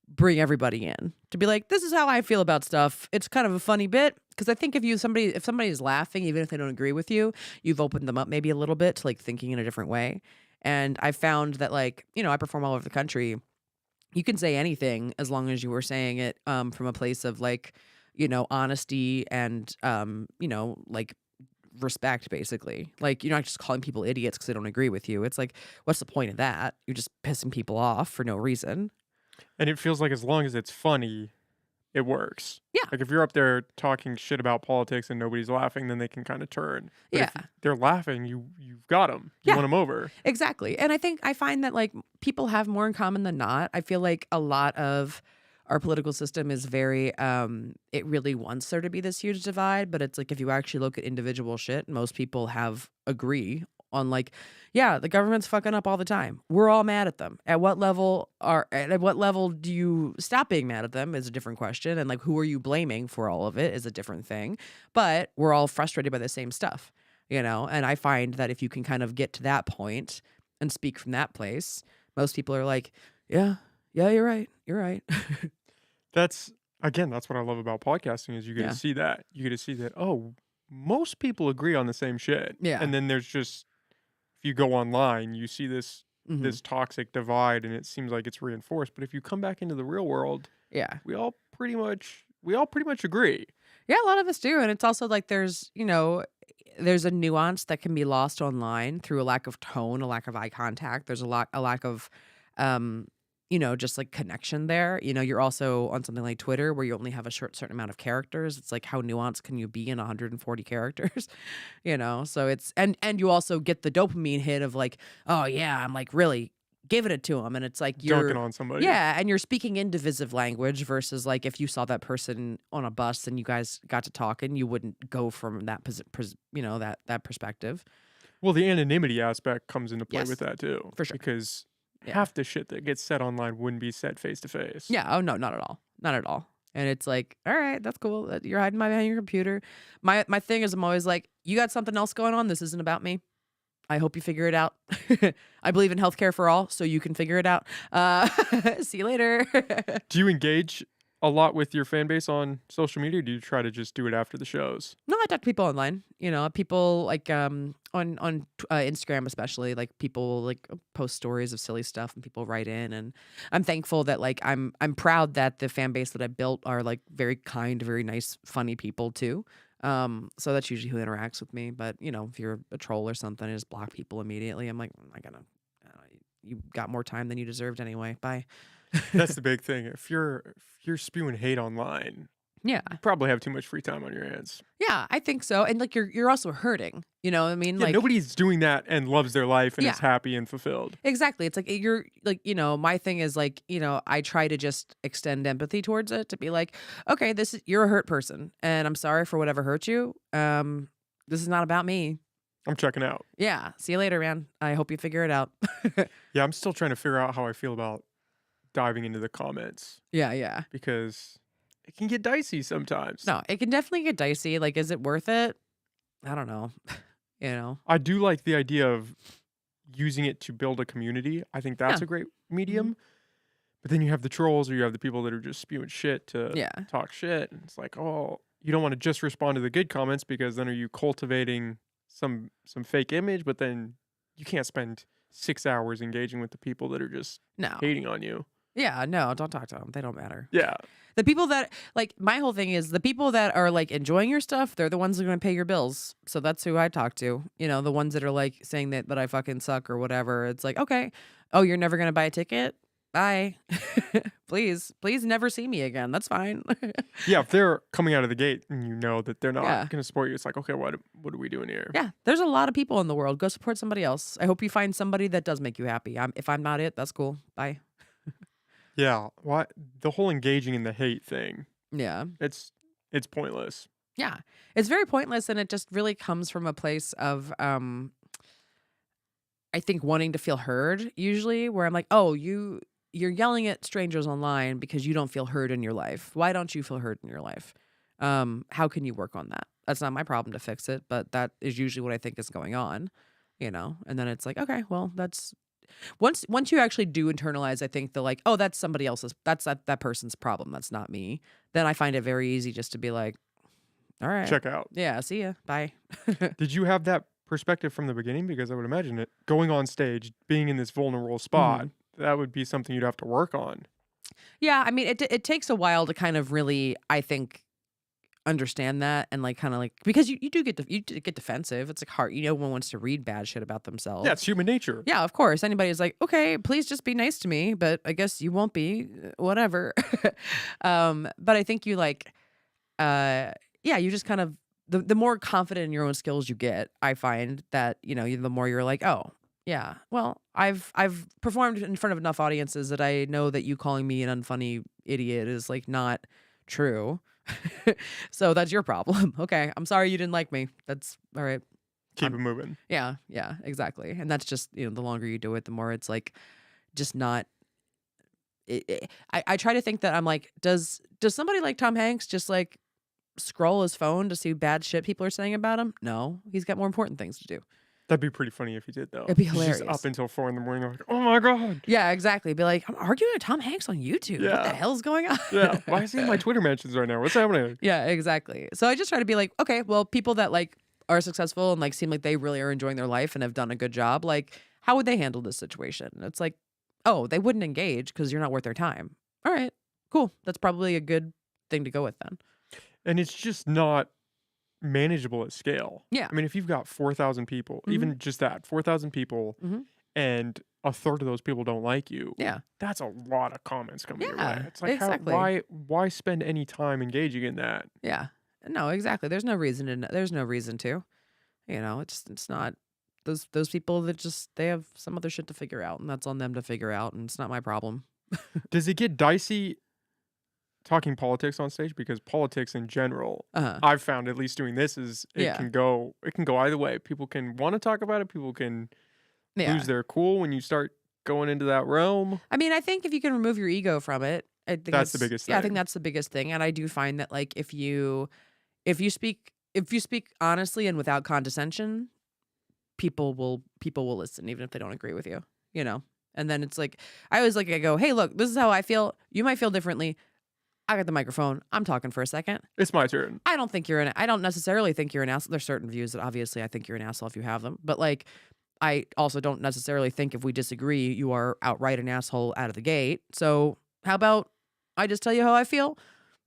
bring everybody in to be like, this is how I feel about stuff. It's kind of a funny bit because I think if somebody is laughing, even if they don't agree with you, you've opened them up maybe a little bit to like thinking in a different way. And I found that like I perform all over the country. You can say anything as long as you were saying it from a place of like honesty and like respect, basically. Like you're not just calling people idiots because they don't agree with you. It's like, what's the point of that? You're just pissing people off for no reason. And it feels like as long as it's funny, it works. Yeah. Like if you're up there talking shit about politics and nobody's laughing, then they can kind of turn. But Yeah. if they're laughing, you've got them. You Yeah. won them over. Exactly. And I find that like people have more in common than not. I feel like a lot of our political system is very it really wants there to be this huge divide, but it's like if you actually look at individual shit, most people agree on like, yeah, the government's fucking up all the time. We're all mad at them. At what level do you stop being mad at them is a different question. And like who are you blaming for all of it is a different thing. But we're all frustrated by the same stuff, And I find that if you can kind of get to that point and speak from that place, most people are like, yeah, you're right. You're right. That's what I love about podcasting is you get Yeah. to see that. You get to see that, oh, most people agree on the same shit. Yeah. And then there's just if you go online, you see this Mhm. this toxic divide and it seems like it's reinforced. But if you come back into the real world, Yeah. we all pretty much agree. Yeah, a lot of us do. And it's also like there's a nuance that can be lost online through a lack of tone, a lack of eye contact. There's a lack of just like connection there. You're also on something like Twitter where you only have a certain amount of characters. It's like how nuanced can you be in 140 characters? So it's and you also get the dopamine hit of like, oh yeah, I'm like really giving it to them, and it's like Dunking on somebody. yeah, and you're speaking in divisive language versus like if you saw that person on a bus and you guys got to talking, you wouldn't go from that that perspective. Well, the anonymity aspect comes into play Yes, with that too. for sure. Because Yeah. half the shit that gets said online wouldn't be said face to face. Yeah. Oh no, not at all. Not at all. And it's like, all right, that's cool. You're hiding behind your computer. My thing is, I'm always like, you got something else going on. This isn't about me. I hope you figure it out. I believe in healthcare for all, so you can figure it out. See you later. Do you engage a lot with your fan base on social media, or do you try to just do it after the shows? No, I talk to people online. People like on Instagram especially. Like people like post stories of silly stuff, and people write in, and I'm thankful that like I'm proud that the fan base that I built are like very kind, very nice, funny people too. So that's usually who interacts with me. But if you're a troll or something, I just block people immediately. I'm like, I'm not gonna. You got more time than you deserved anyway. Bye. That's the big thing. If you're spewing hate online, Yeah. you probably have too much free time on your hands. Yeah, I think so. And like you're also hurting. You know what I mean? Yeah, Like nobody's doing that and loves their life and Yeah. is happy and fulfilled. exactly. It's like you're like, my thing is like, I try to just extend empathy towards it to be like, okay, you're a hurt person and I'm sorry for whatever hurt you. This is not about me. I'm checking out. Yeah. See you later, man. I hope you figure it out. Yeah, I'm still trying to figure out how I feel about diving into the comments Yeah, yeah. because it can get dicey sometimes. No, it can definitely get dicey. Like, is it worth it? I don't know, you know? I do like the idea of using it to build a community. I think that's Yeah. a great Mhm. medium. But then you have the trolls or you have the people that are just spewing shit to Yeah. talk shit. And it's like, oh, you don't want to just respond to the good comments because then are you cultivating some fake image, but then you can't spend 6 hours engaging with the people that are just No. hating on you. Yeah, no, don't talk to them. They don't matter. Yeah. The people that like my whole thing is the people that are like enjoying your stuff, they're the ones that are gonna pay your bills. So that's who I talk to. You know, the ones that are like saying that I fucking suck or whatever. It's like, okay, oh, you're never gonna buy a ticket? Bye. Please never see me again. That's fine. Yeah, if they're coming out of the gate and you know that they're not Yeah. gonna support you, it's like, okay, what are we doing here? Yeah. There's a lot of people in the world. Go support somebody else. I hope you find somebody that does make you happy. If I'm not it, that's cool. Bye. Yeah. Why the whole engaging in the hate thing, Yeah. it's it's pointless. Yeah. It's very pointless and it just really comes from a place of I think wanting to feel heard usually where I'm like, "Oh, you're yelling at strangers online because you don't feel heard in your life. Why don't you feel heard in your life? How can you work on that?" That's not my problem to fix it, but that is usually what I think is going on, you know? And then it's like, "Okay, well, that's once you actually do internalize, I think the like, "Oh, that's somebody else's that person's problem. That's not me." Then I find it very easy just to be like, "All right. Check out. Yeah, see ya. Bye." Did you have that perspective from the beginning? Because I would imagine it going on stage, being in this vulnerable spot, Mhm. that would be something you'd have to work on. Yeah, I mean, it takes a while to kind of really, I think, understand that and like kind of like because you do you do get defensive. It's like hard. You know, one wants to read bad shit about Yeah, it's themselves. human nature. Yeah, of course. Anybody's like, okay, please just be nice to me, but I guess you won't be. Whatever. But I think you like, uh, yeah, you just kind of the more confident in your own skills you get, I find that the more you're like, oh. Yeah. Well, I've performed in front of enough audiences that I know that you calling me an unfunny idiot is like not true. So that's your problem. Okay. I'm sorry you didn't like me. That's all right. Keep it moving. Yeah, yeah, exactly. And that's just, the longer you do it, the more it's like just not I try to think that I'm like, does somebody like Tom Hanks just like scroll his phone to see bad shit people are saying about him? No. He's got more important things to do. That'd be pretty funny if you did though. It'd be He's just up hilarious. until 4 in the morning, like, oh my god. Yeah, exactly. Be like, I'm arguing with Tom Hanks on YouTube. What the Yeah. hell's going on? Yeah. Why is he in my Twitter mentions right now? What's happening? Yeah, exactly. So I just try to be like, okay, well, people that like are successful and like seem like they really are enjoying their life and have done a good job, like, how would they handle this situation? And it's like, oh, they wouldn't engage because you're not worth their time. All right, cool. That's probably a good thing to go with then. And it's just not manageable at scale. Yeah. I mean, if you've got 4,000 people, Mhm. even just that, 4,000 people, Mhm. and a third of those people don't like you, Yeah. that's a lot of comments coming your way. Yeah, It's like, exactly. why spend any time engaging in that? Yeah. No, exactly. There's no reason to. There's no reason to. It's not those people that just they have some other shit to figure out, and that's on them to figure out, and it's not my problem. Does it get dicey talking politics on stage? Because politics in general, Uh-huh. I've found, at least doing this, is Yeah. it can go either way. People can want to talk about it. People can Yeah. lose their cool when you start going into that realm. I mean, I think if you can remove your ego from it, I think That's the biggest yeah, I think thing. that's the biggest thing. And I do find that like if you speak honestly and without condescension, people will listen even if they don't agree with you, you know? And then it's like I go, "Hey, look, this is how I feel. You might feel differently. I got the microphone. I'm talking for a second. It's my turn. I don't necessarily think you're an asshole. There's certain views that obviously I think you're an asshole if you have them. But like I also don't necessarily think if we disagree, you are outright an asshole out of the gate. So how about I just tell you how I feel?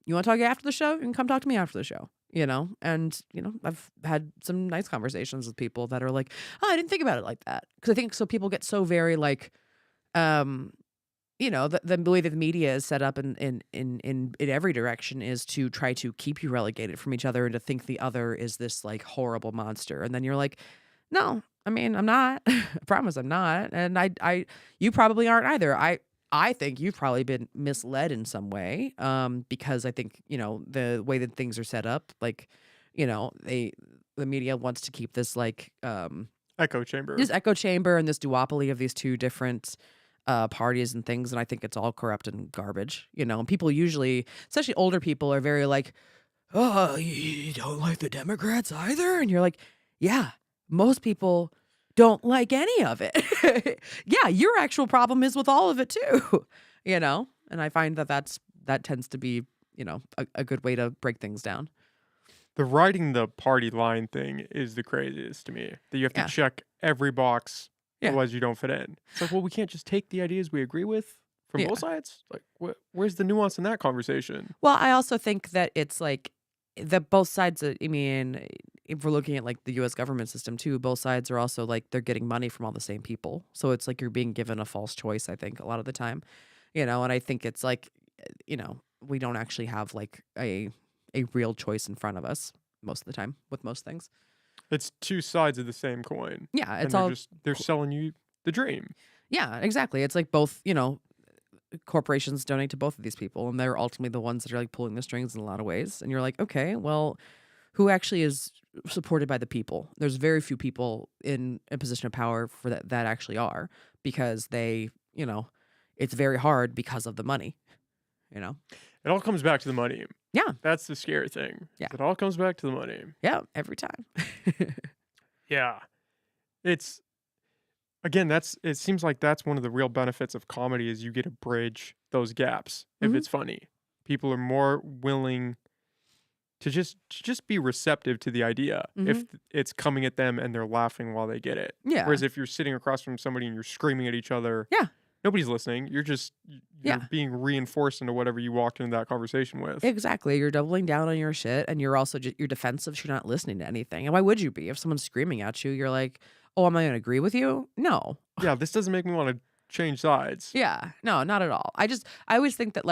You want to talk after the show? You can come talk to me after the show. And I've had some nice conversations with people that are like, oh, I didn't think about it like that. Because I think so people get so very like, um, the way that the media is set up in every direction is to try to keep you relegated from each other and to think the other is this like horrible monster. And then you're like, no, I mean, I'm not. I promise I'm not. And you probably aren't either. I think you've probably been misled in some way. Because I think, the way that things are set up, like, the media wants to keep this like, Echo chamber. this echo chamber and this duopoly of these two different parties and things. And I think it's all corrupt and garbage, and people usually, especially older people, are very like, oh, you don't like the Democrats either? And you're like, yeah, most people don't like any of it. Yeah, your actual problem is with all of it too, you know? And I find that that tends to be, a good way to break things down. The writing the party line thing is the craziest to me. That you have to Yeah. check every box, Yeah. otherwise you don't fit in. It's like, well, we can't just take the ideas we agree with from Yeah. both sides. Like, where's the nuance in that conversation? Well, I also think that it's like that both sides, I mean, if we're looking at like the US government system too, both sides are also like they're getting money from all the same people. So it's like you're being given a false choice, I think, a lot of the time. And I think it's like, we don't actually have like a real choice in front of us most of the time with most things. It's two sides of the same coin, Yeah, and it's all they're selling you the dream. yeah, exactly. It's like both, corporations donate to both of these people and they're ultimately the ones that are like pulling the strings in a lot of ways. And you're like, okay, well, who actually is supported by the people? There's very few people in a position of power for that actually are because they, it's very hard because of the money, you know? It all comes back to the money. Yeah. That's the scary thing. Yeah. It all comes back to the money. Yeah. Every time. Yeah. It's again, it seems like that's one of the real benefits of comedy is you get to bridge those gaps if Mhm. it's funny. People are more willing to just be receptive to the idea if it's coming at them and they're laughing while they get it. Yeah. Whereas if you're sitting across from somebody and you're screaming at each other, Yeah. nobody's listening. You're Yeah. being reinforced into whatever you walked into that conversation with. Exactly. You're doubling down on your shit and you're also you're defensive. So you're not listening to anything. And why would you be? If someone's screaming at you, you're like, oh, am I going to agree with you? No. Yeah, this doesn't make me want to change sides. Yeah. No, not at all. I always think that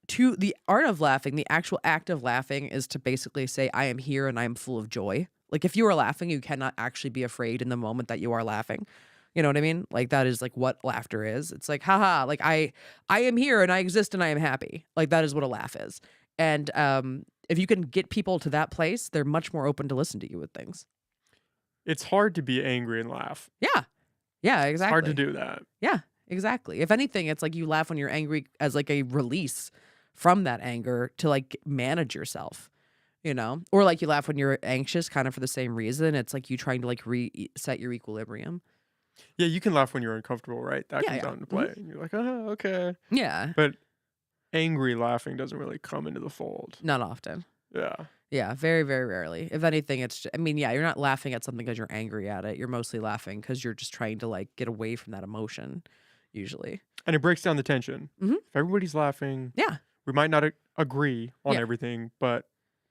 to the art of laughing, the actual act of laughing is to basically say, I am here and I am full of joy. Like if you are laughing, you cannot actually be afraid in the moment that you are laughing. You know what I mean? Like that is like what laughter is. It's like, haha, like I am here and I exist and I am happy. Like that is what a laugh is. And if you can get people to that place, they're much more open to listen to you with things. It's hard to be angry and laugh. Yeah. Yeah, It's exactly. hard to do that. Yeah, exactly. If anything, it's like you laugh when you're angry as like a release from that anger to like manage yourself, or like you laugh when you're anxious kind of for the same reason. It's like you trying to like reset your equilibrium. Yeah, you can laugh when you're uncomfortable, right? That Yeah, comes yeah. out into play. And you're like, oh, okay. Yeah, But angry laughing doesn't really come into the fold. not often. Yeah. Yeah, very, very rarely. If anything, I mean, yeah, you're not laughing at something because you're angry at it. You're mostly laughing because you're just trying to like get away from that emotion, usually. And it breaks down the tension. Mhm. If everybody's laughing, Yeah, we might not agree on Yeah. everything, but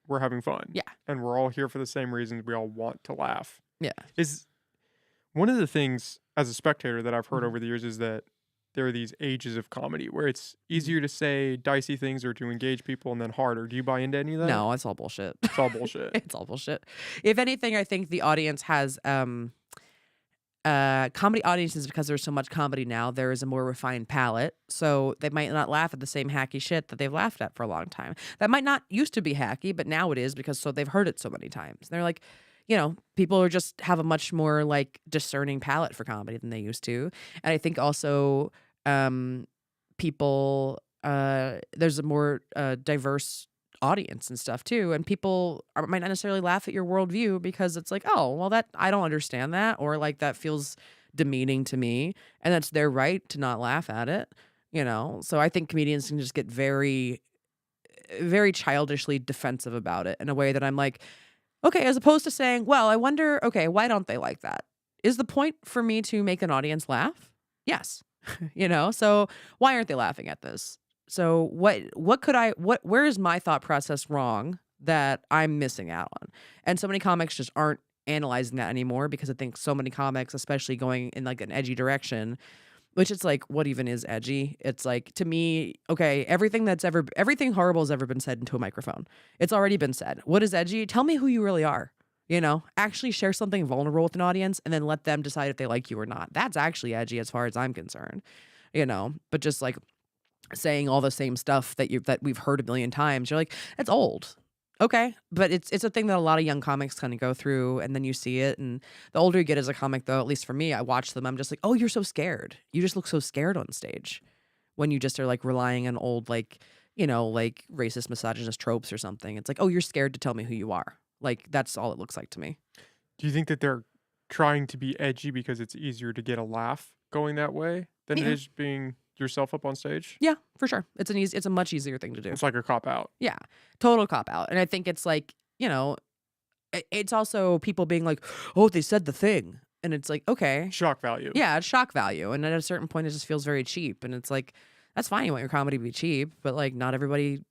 we're having fun. Yeah. And we're all here for the same reasons. We all want to laugh. yeah. Is one of the things as a spectator that I've heard Mhm. over the years is that there are these ages of comedy where it's easier to say dicey things or to engage people and then harder. Do you buy into any of that? No, it's all bullshit. It's all bullshit. It's all bullshit. If anything, I think the audience has comedy audiences because there's so much comedy now, there is a more refined palate. So they might not laugh at the same hacky shit that they've laughed at for a long time. That might not used to be hacky, but now it is because they've heard it so many times. And they're like, people are just have a much more like discerning palate for comedy than they used to. And I think also people there's a more diverse audience and stuff too, and people might not necessarily laugh at your worldview because it's like, oh well, that I don't understand that, or like that feels demeaning to me, and that's their right to not laugh at it. So I think comedians can just get very very childishly defensive about it in a way that I'm like, okay, as opposed to saying, well, I wonder, okay, why don't they like that? Is the point for me to make an audience laugh? Yes. So why aren't they laughing at this? So where is my thought process wrong that I'm missing out on? And so many comics just aren't analyzing that anymore because I think so many comics, especially going in like an edgy direction, which it's like, what even is edgy? It's like, to me, okay, everything horrible has ever been said into a microphone. It's already been said. What is edgy? Tell me who you really are. Actually share something vulnerable with an audience and then let them decide if they like you or not. That's actually edgy as far as I'm concerned. But just like saying all the same stuff that we've heard a million times, you're like, that's old. Okay, but it's a thing that a lot of young comics kind of go through, and then you see it. And the older you get as a comic, though, at least for me, I watch them. I'm just like, oh, you're so scared. You just look so scared on stage when you just are like relying on old like like racist, misogynist tropes or something. It's like, oh, you're scared to tell me who you are. Like that's all it looks like to me. Do you think that they're trying to be edgy because it's easier to get a laugh going that way than it Yeah. is being yourself up on stage? Yeah, for sure. It's a much easier thing to do. It's like a cop out. Yeah. Total cop out. And I think it's like, it's also people being like, "Oh, they said the thing." And it's like, "Okay." Shock value. Yeah, it's shock value. And at a certain point it just feels very cheap. And it's like, that's fine, you want your comedy to be cheap, but like not everybody,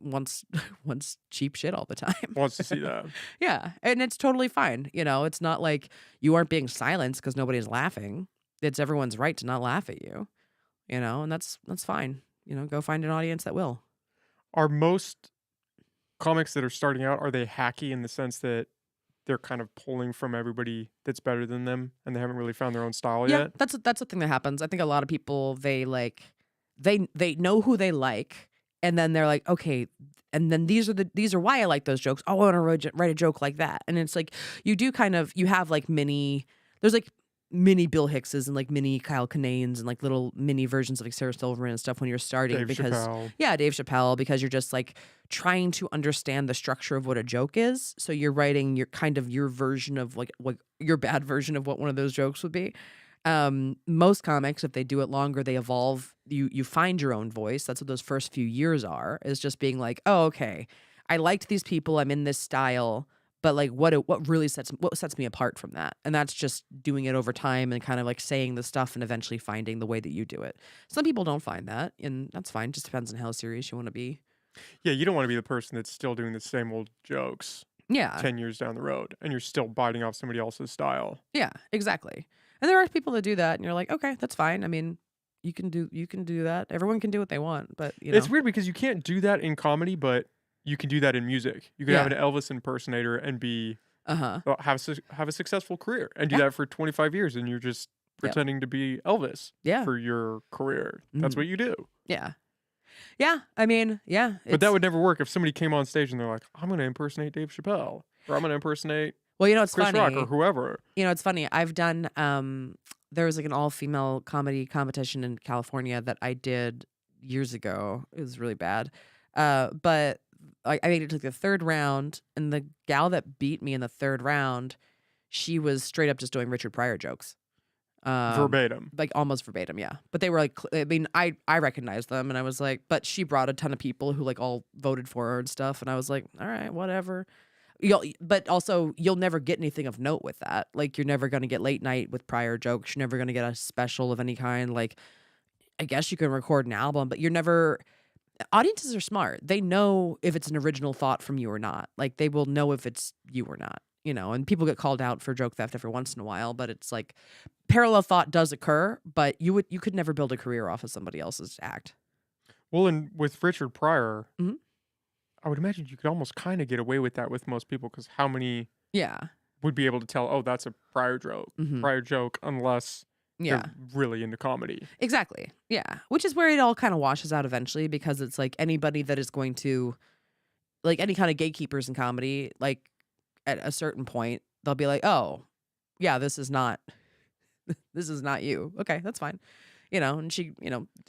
wants wants cheap shit all the time. Wants to see that. Yeah, and it's totally fine. It's not like you aren't being silenced because nobody's laughing. It's everyone's right to not laugh at you. And that's fine. Go find an audience that will. Are most comics that are starting out, are they hacky in the sense that they're kind of pulling from everybody that's better than them and they haven't really found their own style Yeah, yet? that's the thing that happens. I think a lot of people they know who they like, and then they're like, okay, and then these are why I like those jokes. Oh, I want to write a joke like that, and it's like you have like there's like mini Bill Hickses and like mini Kyle Kinanes and like little mini versions of like Sarah Silverman and stuff when you're starting Dave because Chappelle. yeah, Dave Chappelle, because you're just like trying to understand the structure of what a joke is. So you're writing your version of like what your bad version of what one of those jokes would be. Most comics, if they do it longer, they evolve. You find your own voice. That's what those first few years are, is just being like, oh, okay, I liked these people, I'm in this style, but like what sets me apart from that? And that's just doing it over time and kind of like saying the stuff and eventually finding the way that you do it. Some people don't find that, and that's fine. Just depends on how serious you want to be. Yeah, you don't want to be the person that's still doing the same old jokes Yeah. 10 years down the road and you're still biting off somebody else's style. Yeah, exactly. And there are people that do that and you're like, okay, that's fine. I mean, you can do that. Everyone can do what they want, but It's weird because you can't do that in comedy, but you can do that in music. You could have an Yeah. Elvis impersonator and Uh-huh. have a successful career and do Yeah. that for 25 years and you're just Yep. pretending to be Elvis Yeah. for your career. That's Mhm. what you do. Yeah. Yeah. I mean, yeah. But that would never work if somebody came on stage and they're like, I'm going to impersonate Dave Chappelle or I'm going to impersonate well, it's Chris Rock or funny. whoever. It's funny. I've done there was like an all-female comedy competition in California that I did years ago. It was really bad. But I made it to the third round, and the gal that beat me in the third round, she was straight up just doing Richard Pryor jokes. Verbatim. Like almost verbatim, yeah. But they were like, I mean, I recognized them, and I was like, but she brought a ton of people who like all voted for her and stuff, and I was like, all right, whatever. But also you'll never get anything of note with that. Like you're never gonna get late night with Pryor jokes. You're never gonna get a special of any kind. Like I guess you can record an album, but you're never. Audiences are smart. They know if it's an original thought from you or not. Like they will know if it's you or not. And people get called out for joke theft every once in a while, but it's like parallel thought does occur, but you could never build a career off of somebody else's act. Well, and with Richard Pryor, Mhm. I would imagine you could almost kind of get away with that with most people because how many Yeah. would be able to tell, oh, that's a Mhm. Pryor joke, unless Yeah. they're really into comedy. Exactly. Yeah. Which is where it all kind of washes out eventually, because it's like anybody that is going to like any kind of gatekeepers in comedy, like at a certain point, they'll be like, "Oh, yeah, this is not this is not you." Okay, that's fine. And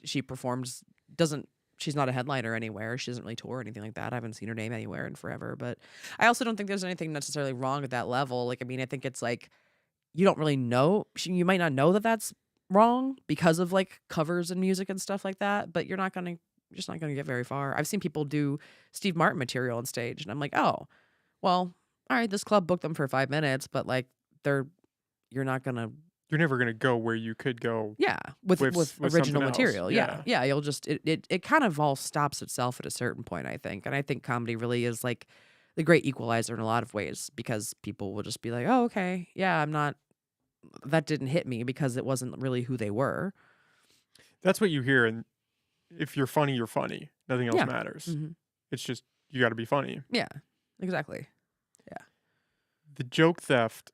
she performs doesn't she's not a headliner anywhere. She doesn't really tour or anything like that. I haven't seen her name anywhere in forever, but I also don't think there's anything necessarily wrong at that level. Like I mean, I think it's like you don't really know. You might not know that that's wrong because of like covers and music and stuff like that, but you're just not gonna get very far. I've seen people do Steve Martin material on stage, and I'm like, oh, well, all right, this club booked them for 5 minutes, but like you're not gonna, You're never going to go where you could go yeah, with with original something else. material, yeah, Yeah. yeah. You'll just it kind of all stops itself at a certain point, I think, and I think comedy really is like the great equalizer in a lot of ways because people will just be like, oh, okay, yeah, that didn't hit me because it wasn't really who they were. That's what you hear. And if you're funny, you're funny. Nothing else Yeah. matters. Hmm. It's just, you got to be funny. Yeah, exactly. The joke theft,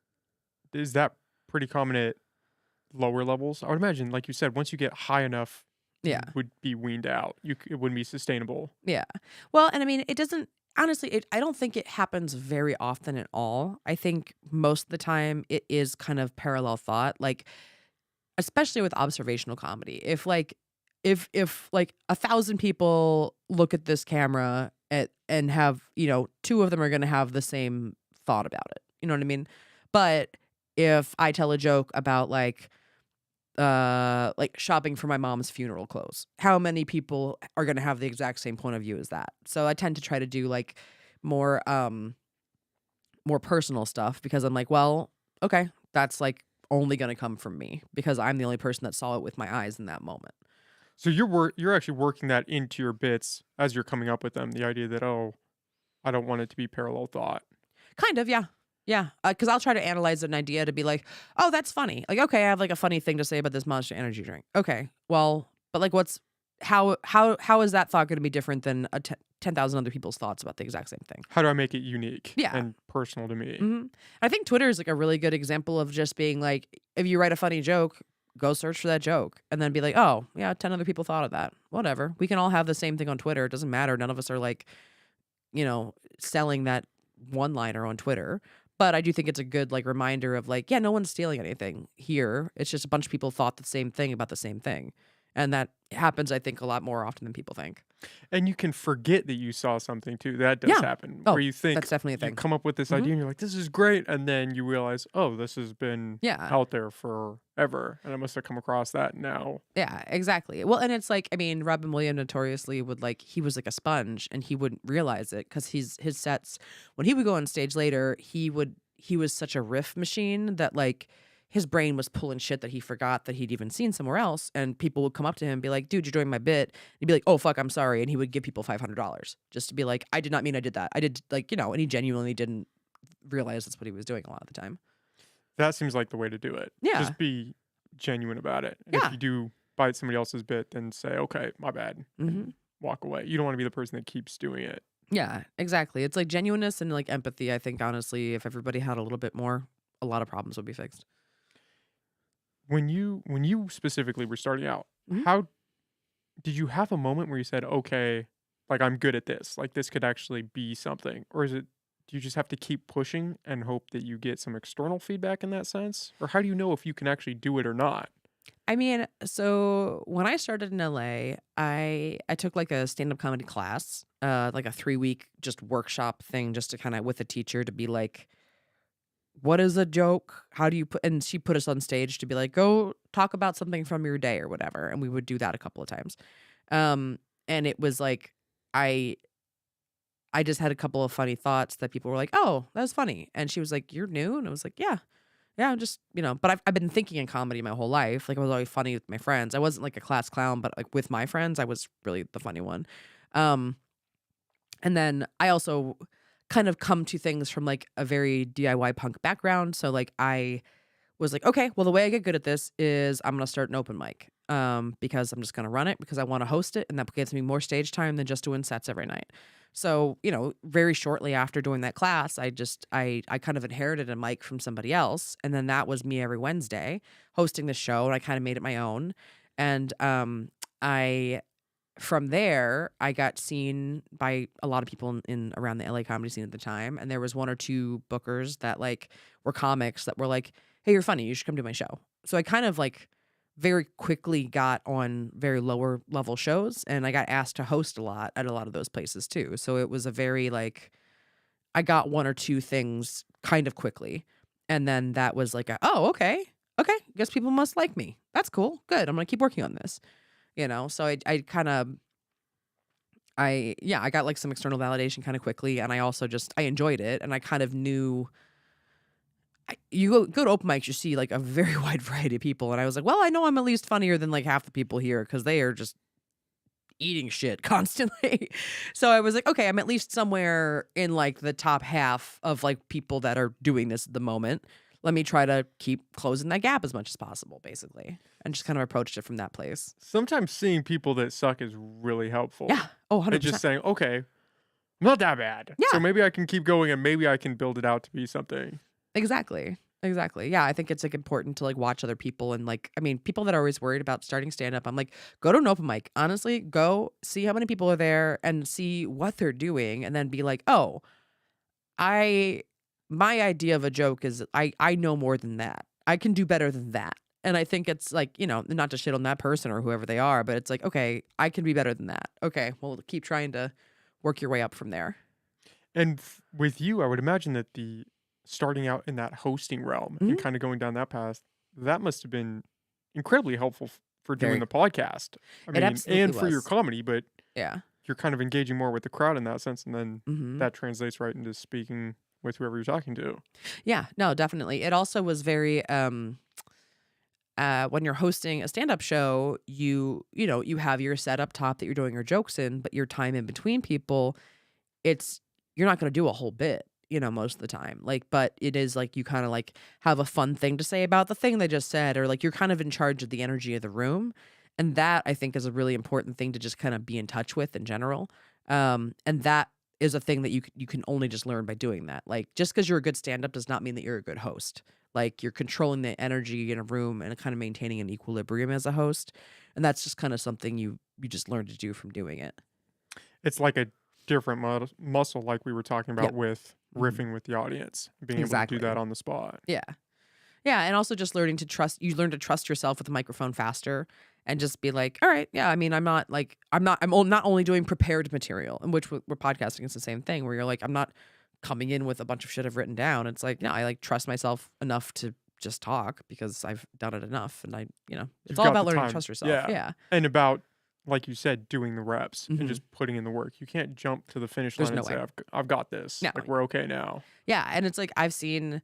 is that pretty common at lower levels? I would imagine, like you said, once you get high enough, Yeah. you would be weaned out. It wouldn't be sustainable. Yeah. Well, and I mean, it doesn't honestly, I don't think it happens very often at all. I think most of the time it is kind of parallel thought, like especially with observational comedy. If like if like 1,000 people look at this camera and have, two of them are gonna have the same thought about it. You know what I mean? But if I tell a joke about like shopping for my mom's funeral clothes, how many people are gonna have the exact same point of view as that? So I tend to try to do like more more personal stuff because I'm like, well, okay, that's like only gonna come from me because I'm the only person that saw it with my eyes in that moment. So you're actually working that into your bits as you're coming up with them. The idea that, oh, I don't want it to be parallel thought. Kind of, yeah. Yeah, because I'll try to analyze an idea to be like, "Oh, that's funny." Like, "Okay, I have, like, a funny thing to say about this Monster Energy drink." Okay, well, but, like, how is that thought gonna be different than 10,000 other people's thoughts about the exact same thing? How do I make it unique Yeah, and personal to me? mhm. I think Twitter is, like, a really good example of just being like, if you write a funny joke, go search for that joke, and then be like, "Oh, yeah, 10 other people thought of that. Whatever. We can all have the same thing on Twitter. It doesn't matter. None of us are, like, selling that one-liner on Twitter. But I do think it's a good, like, reminder of, like, yeah, no one's stealing anything here. It's just a bunch of people thought the same thing about the same thing. And that happens, I think, a lot more often than people think. And you can forget that you saw something too. That does Yeah. happen where Oh, you think that's definitely a you thing. come up with this Mhm. idea and you're like, this is great. And then you realize, oh, this has been Yeah. out there forever. And I must have come across that now. Yeah, exactly. Well, and it's like, I mean, Robin Williams notoriously would like he was like a sponge and he wouldn't realize it because his sets when he would go on stage later, he was such a riff machine that like his brain was pulling shit that he forgot that he'd even seen somewhere else. And people would come up to him and be like, dude, you're doing my bit. And he'd be like, oh fuck, I'm sorry. And he would give people $500 just to be like, I did not mean I did that. I did like, and he genuinely didn't realize that's what he was doing a lot of the time. That seems like the way to do it. Yeah. Just be genuine about it. And if Yeah. you do bite somebody else's bit, then say, okay, my bad, Hmm. and walk away. You don't want to be the person that keeps doing it. Yeah, exactly. It's like genuineness and like empathy. I think honestly, if everybody had a little bit more, a lot of problems would be fixed. When you specifically were starting out, Mhm. how did you have a moment where you said, okay, like I'm good at this, like this could actually be something? Or is it do you just have to keep pushing and hope that you get some external feedback in that sense? Or how do you know if you can actually do it or not? I mean, so when I started in LA, I took like a stand-up comedy class, like a 3-week just workshop thing just to kind of with a teacher to be like, what is a joke? How do you put and she put us on stage to be like, go talk about something from your day or whatever. And we would do that a couple of times. And it was like I I just had a couple of funny thoughts that people were like, "Oh, that was funny." And she was like, "You're new?" And I was like, "Yeah. Yeah, I'm just, but I've been thinking in comedy my whole life. Like I was always funny with my friends. I wasn't like a class clown, but like with my friends, I was really the funny one." Um, and then I also kind of come to things from like a very DIY punk background. So like I was like, okay, well, the way I get good at this is I'm gonna start an open mic. Because I'm just gonna run it because I want to host it, and that gives me more stage time than just doing sets every night. So, very shortly after doing that class, I kind of inherited a mic from somebody else, and then that was me every Wednesday hosting the show, and I kind of made it my own. And I from there I got seen by a lot of people in around the LA comedy scene at the time, and there was one or two bookers that like were comics that were like, "Hey, you're funny. You should come do my show." So I kind of like very quickly got on very lower level shows and I got asked to host a lot at a lot of those places too. So it was a very like I got one or two things kind of quickly. And then that was like oh, okay. Okay. Guess people must like me. That's cool. Good. I'm gonna keep working on this. So I kind of I got like some external validation kind of quickly and I also just I enjoyed it and I kind of knew you go to open mics, you see like a very wide variety of people, and I was like, well, I know I'm at least funnier than like half the people here because they are just eating shit constantly. So I was like, okay, I'm at least somewhere in like the top half of like people that are doing this at the moment. Let me try to keep closing that gap as much as possible, basically, and just kind of approached it from that place. Sometimes seeing people that suck is really Yeah. helpful. Oh, And just 100%. saying, okay, I'm not that bad. So Yeah. maybe I can keep going and maybe I can build it out to be something. Exactly. Exactly. Yeah, I think it's like important to like watch other people and like I mean, people that are always worried about starting stand up, I'm like, go to an open mic. Honestly, go see how many people are there and see what they're doing and then be like, "Oh, I my idea of a joke is I know more than that. I can do better than that." And I think it's like, not to shit on that person or whoever they are, but it's like, okay, I can be better than that. Okay, well, keep trying to work your way up from there. And with you, I would imagine that the starting out in that hosting realm and Mhm. kind of going down that path, that must have been incredibly helpful for doing Very. the podcast. I It mean, absolutely and for your was. comedy, but Yeah. you're kind of engaging more with the crowd in that sense, and then Mhm. that translates right into speaking with whoever you're talking to. Yeah, no, definitely. It also was very when you're hosting a stand-up show, you have your set up top that you're doing your jokes in, but your time in between people, it's you're not going to do a whole bit, most of the time. Like, but it is like you kind of like have a fun thing to say about the thing they just said, or like you're kind of in charge of the energy of the room. And that I think is a really important thing to just kind of be in touch with in general. And that is a thing that you can only just learn by doing that. Like, just because you're a good stand-up does not mean that you're a good host. Like, you're controlling the energy in a room and kind of maintaining an equilibrium as a host. And that's just kind of something you just learn to do from doing it. It's like a different muscle, like we were talking about Yep. with Mhm. riffing with the audience, being able to do that Exactly. on the spot. Yeah. Yeah, and also just learning to trust you learn to trust yourself with the microphone faster and just be like, "All right, yeah, I mean, I'm not only doing prepared material," in which we're podcasting is the same thing where you're like, I'm not coming in with a bunch of shit I've written down. It's like, no, I like trust myself enough to just talk because I've done it enough and it's You've all got about the learning to time. trust yourself. Yeah. Yeah. And about, like you said, doing the reps and Mhm. just putting in the work. You can't jump to the finish There's line no and say, way. I've got this. No. Like, we're okay now. Yeah, and it's like I've seen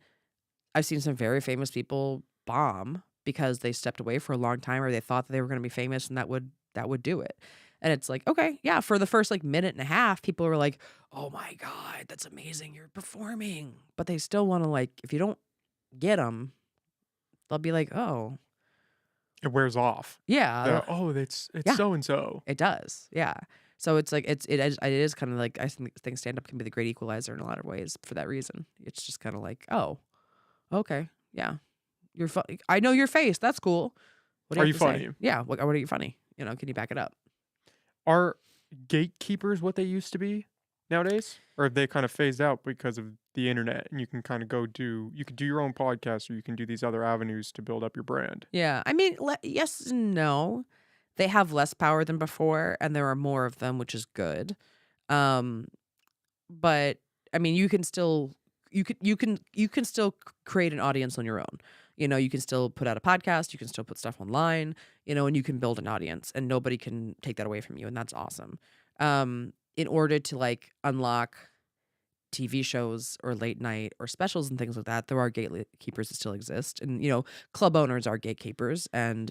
some very famous people bomb because they stepped away for a long time or they thought that they were gonna be famous and that would do it. And it's like, okay, yeah, for the first, like, minute and a half, people were like, "Oh my god, that's amazing, you're performing." But they still wanna, like, if you don't get them, 'em, they'll be like, "Oh, It wears off. yeah, Oh, it's yeah, so and so. it does." Yeah. So it's like it is kinda like I think stand-up can be the great equalizer in a lot of ways for that reason. It's just kinda like, "Oh, okay, yeah." You're funny. I know your face. That's cool. What do you Are have you to say? funny? Yeah. What are you funny? Can you back it up? Are gatekeepers what they used to be nowadays? Or have they kind of phased out because of the internet and you can kind of you could do your own podcast or you can do these other avenues to build up your brand? Yeah. I mean, yes and no. They have less power than before, and there are more of them, which is good. Um, but I mean, you can still create an audience on your own. You can still put out a podcast, you can still put stuff online, and you can build an audience, and nobody can take that away from you, and that's awesome. In order to like unlock TV shows or late night or specials and things like that, there are gatekeepers that still exist. And, club owners are gatekeepers and,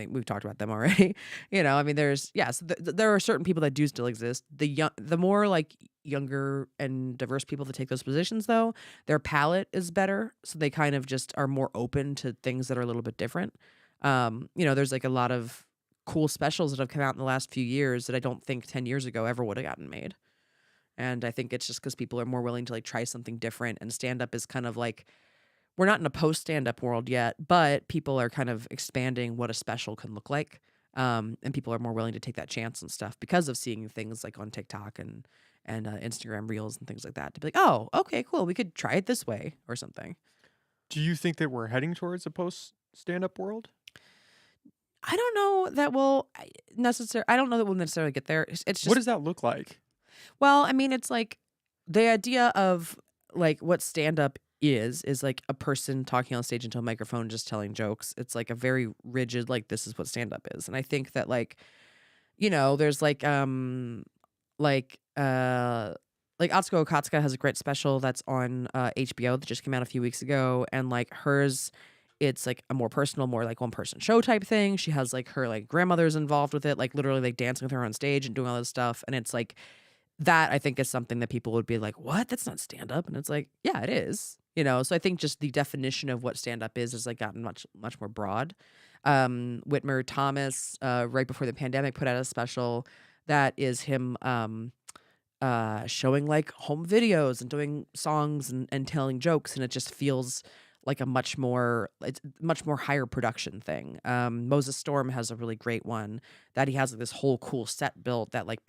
we've talked about them already. I mean, yes, there are certain people that do still exist. The more like younger and diverse people that take those positions, though, their palette is better. So they kind of just are more open to things that are a little bit different. There's like a lot of cool specials that have come out in the last few years that I don't think 10 years ago ever would have gotten made. And I think it's just because people are more willing to like try something different. And stand up is kind of like we're not in a post stand up world yet, but people are kind of expanding what a special can look like. And people are more willing to take that chance and stuff because of seeing things like on TikTok and Instagram Reels and things like that. To be like, oh, okay, cool, we could try it this way or something. Do you think that we're heading towards a post stand up world? I don't know that we'll necessarily. I don't know that we'll necessarily get there. It's What just does that look like? well, I mean, it's like the idea of like what stand up is like a person talking on stage into a microphone just telling jokes. It's like a very rigid like this is what stand up is. And I think that there's like like Atsuko Okatsuka has a great special that's on HBO that just came out a few weeks ago and like hers it's like a more personal, more like one person show type thing. She has like her like grandmother's involved with it, like literally like dancing with her on stage and doing all this stuff. And it's like that I think is something that people would be like, "What? That's not stand up." And it's like, "Yeah, it is." So I think just the definition of what stand up is has like gotten much much more broad. Whitmer Thomas right before the pandemic put out a special that is him showing like home videos and doing songs and telling jokes and it just feels like a much more higher production thing. Moses Storm has a really great one that he has like this whole cool set built that like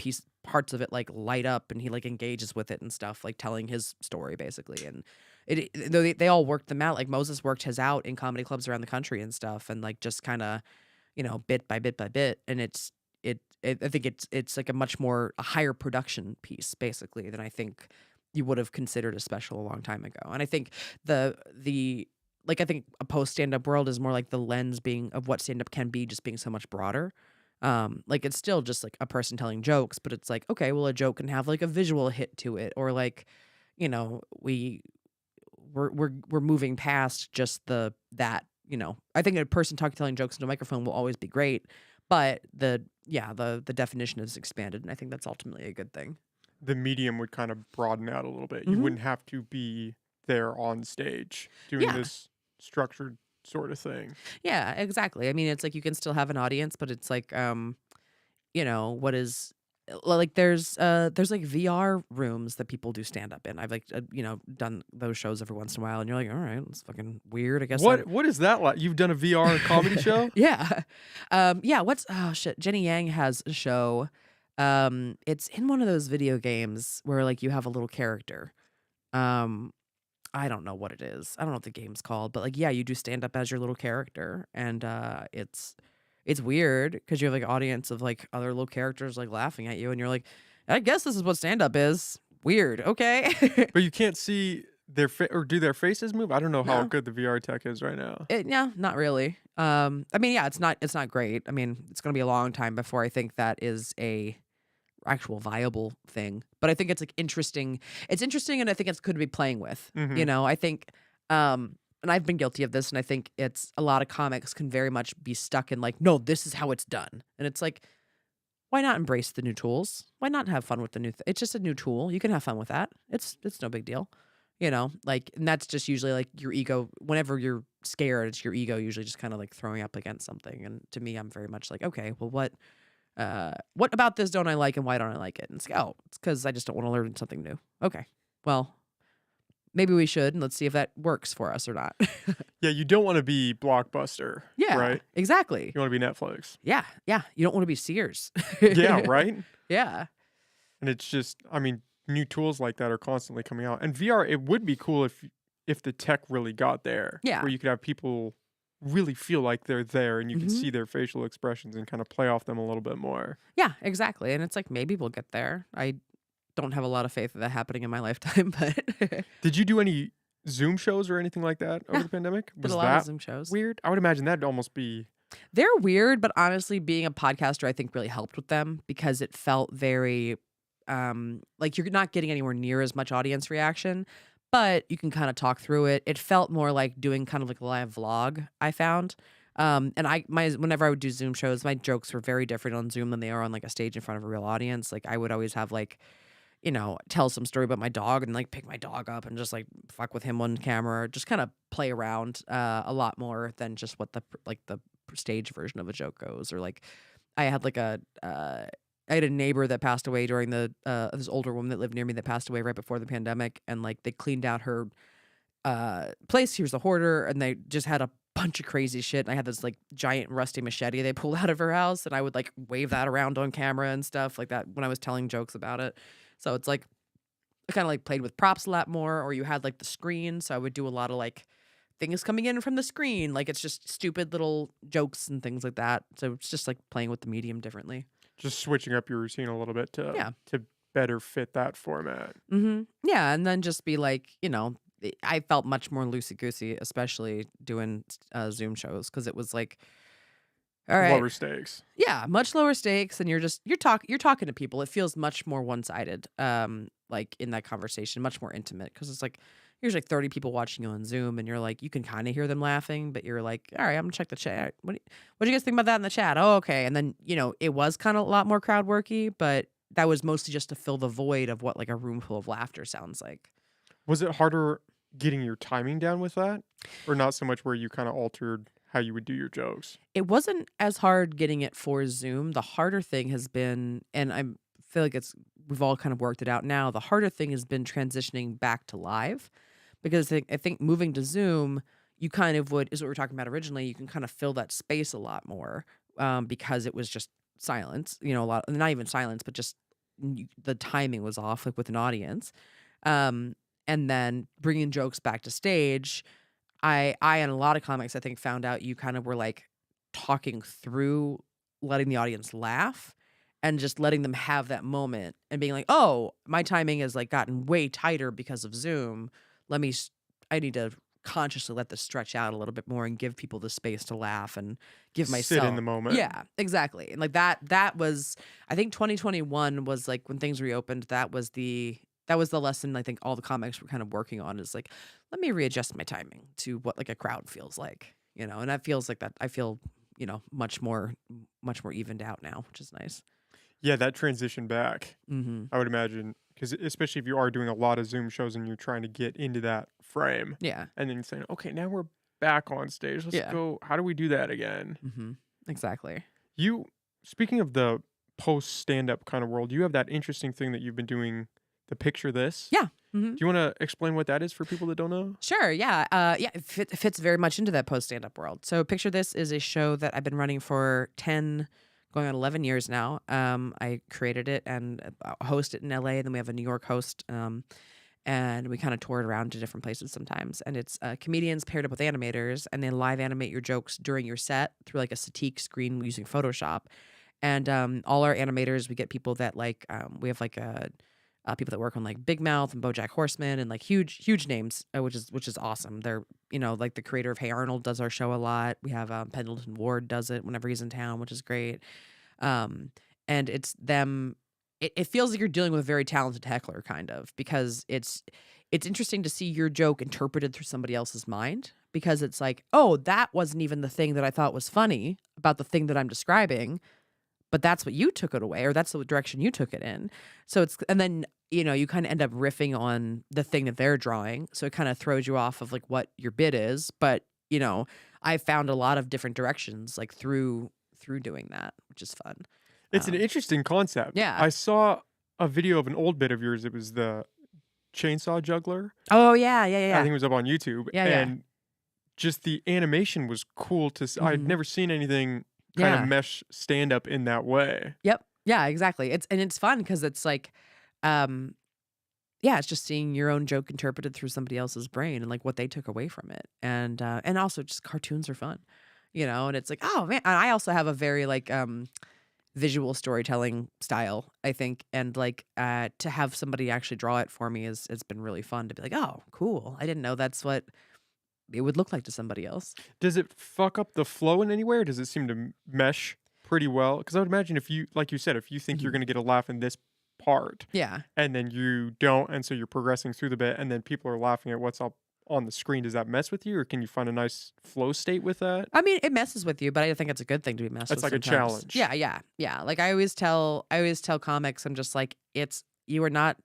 parts of it like light up and he like engages with it and stuff, like telling his story basically. And though they all worked them out, like Moses worked his out in comedy clubs around the country and stuff, and like just kind of, bit by bit by bit. And I think it's like a higher production piece basically than I think you would have considered a special a long time ago. And I think the like I think a post stand up world is more like the lens being of what stand up can be, just being so much broader. Like it's still just like a person telling jokes, but it's like, okay, well, a joke can have like a visual hit to it, or like, you know, we're moving past just I think a person telling jokes into a microphone will always be great, but the definition is expanded, and I think that's ultimately a good thing. The medium would kind of broaden out a little bit. You Hmm. wouldn't have to be there on stage doing Yeah. this structured sort of thing. Yeah, exactly. I mean, it's like you can still have an audience, but it's like, what is like there's like VR rooms that people do stand up in. I've like done those shows every once in a while, and you're like, all right, it's fucking weird. I guess I'm What is that like? You've done a VR comedy show? yeah. Yeah, what's oh shit. Jenny Yang has a show. It's in one of those video games where like you have a little character. Um, I don't know what it is. I don't know what the game's called, but like yeah, you do stand up as your little character, and it's weird because you have like an audience of like other little characters like laughing at you, and you're like, I guess this is what stand up is. Weird. Okay. But you can't see or do their faces move? I don't know how No. good the VR tech is right now. Yeah, not really. I mean, yeah, it's not great. I mean, it's gonna be a long time before I think that is a actual viable thing. But I think it's like interesting. It's interesting, and I think it's good to be playing with. Mhm. I think, and I've been guilty of this, and I think it's a lot of comics can very much be stuck in like, no, this is how it's done, and it's like, why not embrace the new tools? Why not have fun with the new? It's just a new tool. You can have fun with that. It's no big deal. Like, and that's just usually like your ego. Whenever you're scared, it's your ego usually just kind of like throwing up against something. And to me, I'm very much like, okay, well, what about this don't I like, and why don't I like it? And it's like, oh, it's because I just don't want to learn something new. Okay, well, maybe we should, and let's see if that works for us or not. Yeah, you don't wanna be Blockbuster, Yeah, right? exactly. You wanna be Netflix. Yeah, yeah. You don't want to be Sears. Yeah, right? Yeah. And it's just, I mean, new tools like that are constantly coming out. And VR, it would be cool if the tech really got there, Yeah. where you could have people really feel like they're there and you can Hmm. see their facial expressions and kind of play off them a little bit more. Yeah, exactly. And it's like maybe we'll get there. I don't have a lot of faith of that happening in my lifetime, but Did you do any Zoom shows or anything like that over yeah, the pandemic? did a Was lot of that Zoom shows. weird? I would imagine that'd almost be. They're weird, but honestly, being a podcaster, I think really helped with them because it felt very like you're not getting anywhere near as much audience reaction, but you can kind of talk through it. It felt more like doing kind of like a live vlog, I found. And whenever I would do Zoom shows, my jokes were very different on Zoom than they are on like a stage in front of a real audience. Like I would always have like, tell some story about my dog and like pick my dog up and just like fuck with him on camera, just kind of play around a lot more than just what the stage version of a joke goes. Or like I had like I had a neighbor that passed away during this older woman that lived near me that passed away right before the pandemic, and like they cleaned out her place. He was a hoarder, and they just had a bunch of crazy shit. And I had this like giant rusty machete they pulled out of her house, and I would like wave that around on camera and stuff like that when I was telling jokes about it. So it's like I kind of like played with props a lot more, or you had like the screen, so I would do a lot of like things coming in from the screen, like it's just stupid little jokes and things like that. So it's just like playing with the medium differently. Just switching up your routine a little bit Yeah. to better fit that format. Yeah, and then just be like, I felt much more loosey goosey, especially doing Zoom shows because it was like, all right, Lower stakes. yeah, much lower stakes, and you're talking to people. It feels much more one sided, like in that conversation, much more intimate because it's like here's like 30 people watching you on Zoom, and you're like you can kind of hear them laughing, but you're like, all right, I'm gonna check the chat. What do you guys think about that in the chat? Oh, okay, and then it was kind of a lot more crowd worky, but that was mostly just to fill the void of what like a room full of laughter sounds like. Was it harder getting your timing down with that? Or not so much where you kind of altered how you would do your jokes? It wasn't as hard getting it for Zoom. The harder thing has been, and I feel like we've all kind of worked it out now. The harder thing has been transitioning back to live, because I think moving to Zoom, you kind of would is what we were talking about originally, you can kind of fill that space a lot more, because it was just silence, a lot not even silence, but just the timing was off, like, with an audience. Um, and then bringing jokes back to stage, I and a lot of comics, I think, found out you kind of were, like, talking through letting the audience laugh and just letting them have that moment and being like, "Oh, my timing has, like, gotten way tighter because of Zoom. Let me s I need to consciously let this stretch out a little bit more and give people the space to laugh and give Sit in myself." the moment. Yeah, exactly, and, like, that was I think 2021 was, like, when things reopened, that was the lesson I think all the comics were kind of working on is, like, "Let me readjust my timing to what, like, a crowd feels like," and that feels like that I feel, much more evened out now, which is nice. Yeah, that transition back, Mhm. I would imagine, because especially if you are doing a lot of Zoom shows and you're trying to get into that frame, Yeah. and then saying, "Okay, now we're back on stage. Let's Yeah. go. How do we do that again?" Mhm. Exactly. You Speaking of the post stand-up kind of world, you have that interesting thing that you've been doing, the Picture This. Yeah. Mhm. Do you wanna explain what that is for people that don't know? Sure, yeah, yeah, it fits very much into that post stand-up world. So Picture This is a show that I've been running for 10, going on 11 years now. I created it and, host it in LA, and then we have a New York host, and we kinda tour it around to different places sometimes, and it's, comedians paired up with animators, and they live animate your jokes during your set through, like, a Cintiq screen using Photoshop, and, all our animators, we get people that, like, we have, like, people that work on, like, Big Mouth and BoJack Horseman and, like, huge names, which is awesome. They're like, the creator of Hey Arnold does our show a lot. We have, Pendleton Ward does it whenever he's in town, which is great. Um, and it's them it feels like you're dealing with a very talented heckler kind of because it's interesting to see your joke interpreted through somebody else's mind because it's like, "Oh, that wasn't even the thing that I thought was funny about the thing that I'm describing, but that's what you took it away or that's the direction you took it in." So it's and then, you kinda end up riffing on the thing that they're drawing, so it kinda throws you off of, like, what your bit is, but, I found a lot of different directions, like, through doing that, which is fun. It's an Um, interesting concept. yeah. I saw a video of an old bit of yours, it was the chainsaw juggler. Oh, yeah, yeah, yeah, I yeah. think it was up on YouTube, Yeah, yeah. and just the animation was cool to I'd Mhm. never seen anything kind of Yeah. mesh stand up in that way. Yep. Yeah, exactly. It's fun because it's like, um yeah, it's just seeing your own joke interpreted through somebody else's brain and, like, what they took away from it, and also just cartoons are fun, and it's like, "Oh, man," and I also have a very, like, visual storytelling style, I think, and, like, to have somebody actually draw it for me is it's been really fun to be like, "Oh, cool. I didn't know that's what it would look like to somebody else." Does it fuck up the flow in any way, or does it seem to mesh pretty well? Because I would imagine if you, like you said, if you think you're Mhm. going to get a laugh in this part, Yeah. and then you don't, and so you're progressing through the bit, and then people are laughing at what's up on the screen, does that mess with you, or can you find a nice flow state with that? I mean, it messes with you, but I think it's a good thing to be messed It's with like a sometimes. challenge. Yeah, yeah, yeah. Like I always tell comics, I'm just like, you are not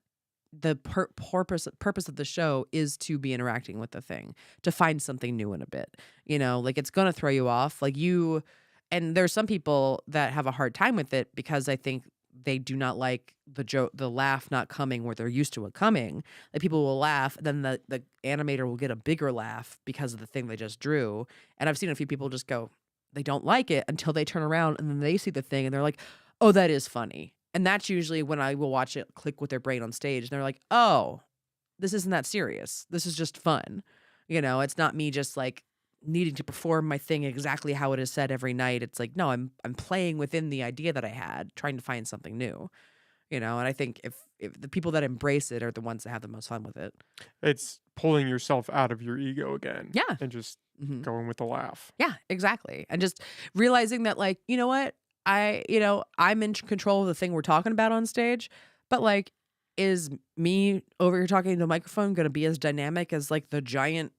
the purpose of the show is to be interacting with the thing, to find something new in a bit. Like it's gonna throw you off. And there's some people that have a hard time with it because I think they do not like the laugh not coming where they're used to it coming. Like people will laugh, then the animator will get a bigger laugh because of the thing they just drew. And I've seen a few people just go, they don't like it until they turn around and then they see the thing and they're like, "Oh, that is funny." And that's usually when I will watch it click with their brain on stage. And they're like, "Oh, this isn't that serious. This is just fun." It's not me just like needing to perform my thing exactly how it is said every night. It's like, no, I'm playing within the idea that I had, trying to find something new. And I think if the people that embrace it are the ones that have the most fun with it. It's pulling yourself out of your ego again Yeah. and just Mhm. going with the laugh. Yeah, exactly. And just realizing that, like, you know what? I'm in control of the thing we're talking about on stage, but like, is me over here talking to the microphone going to be as dynamic as like the giant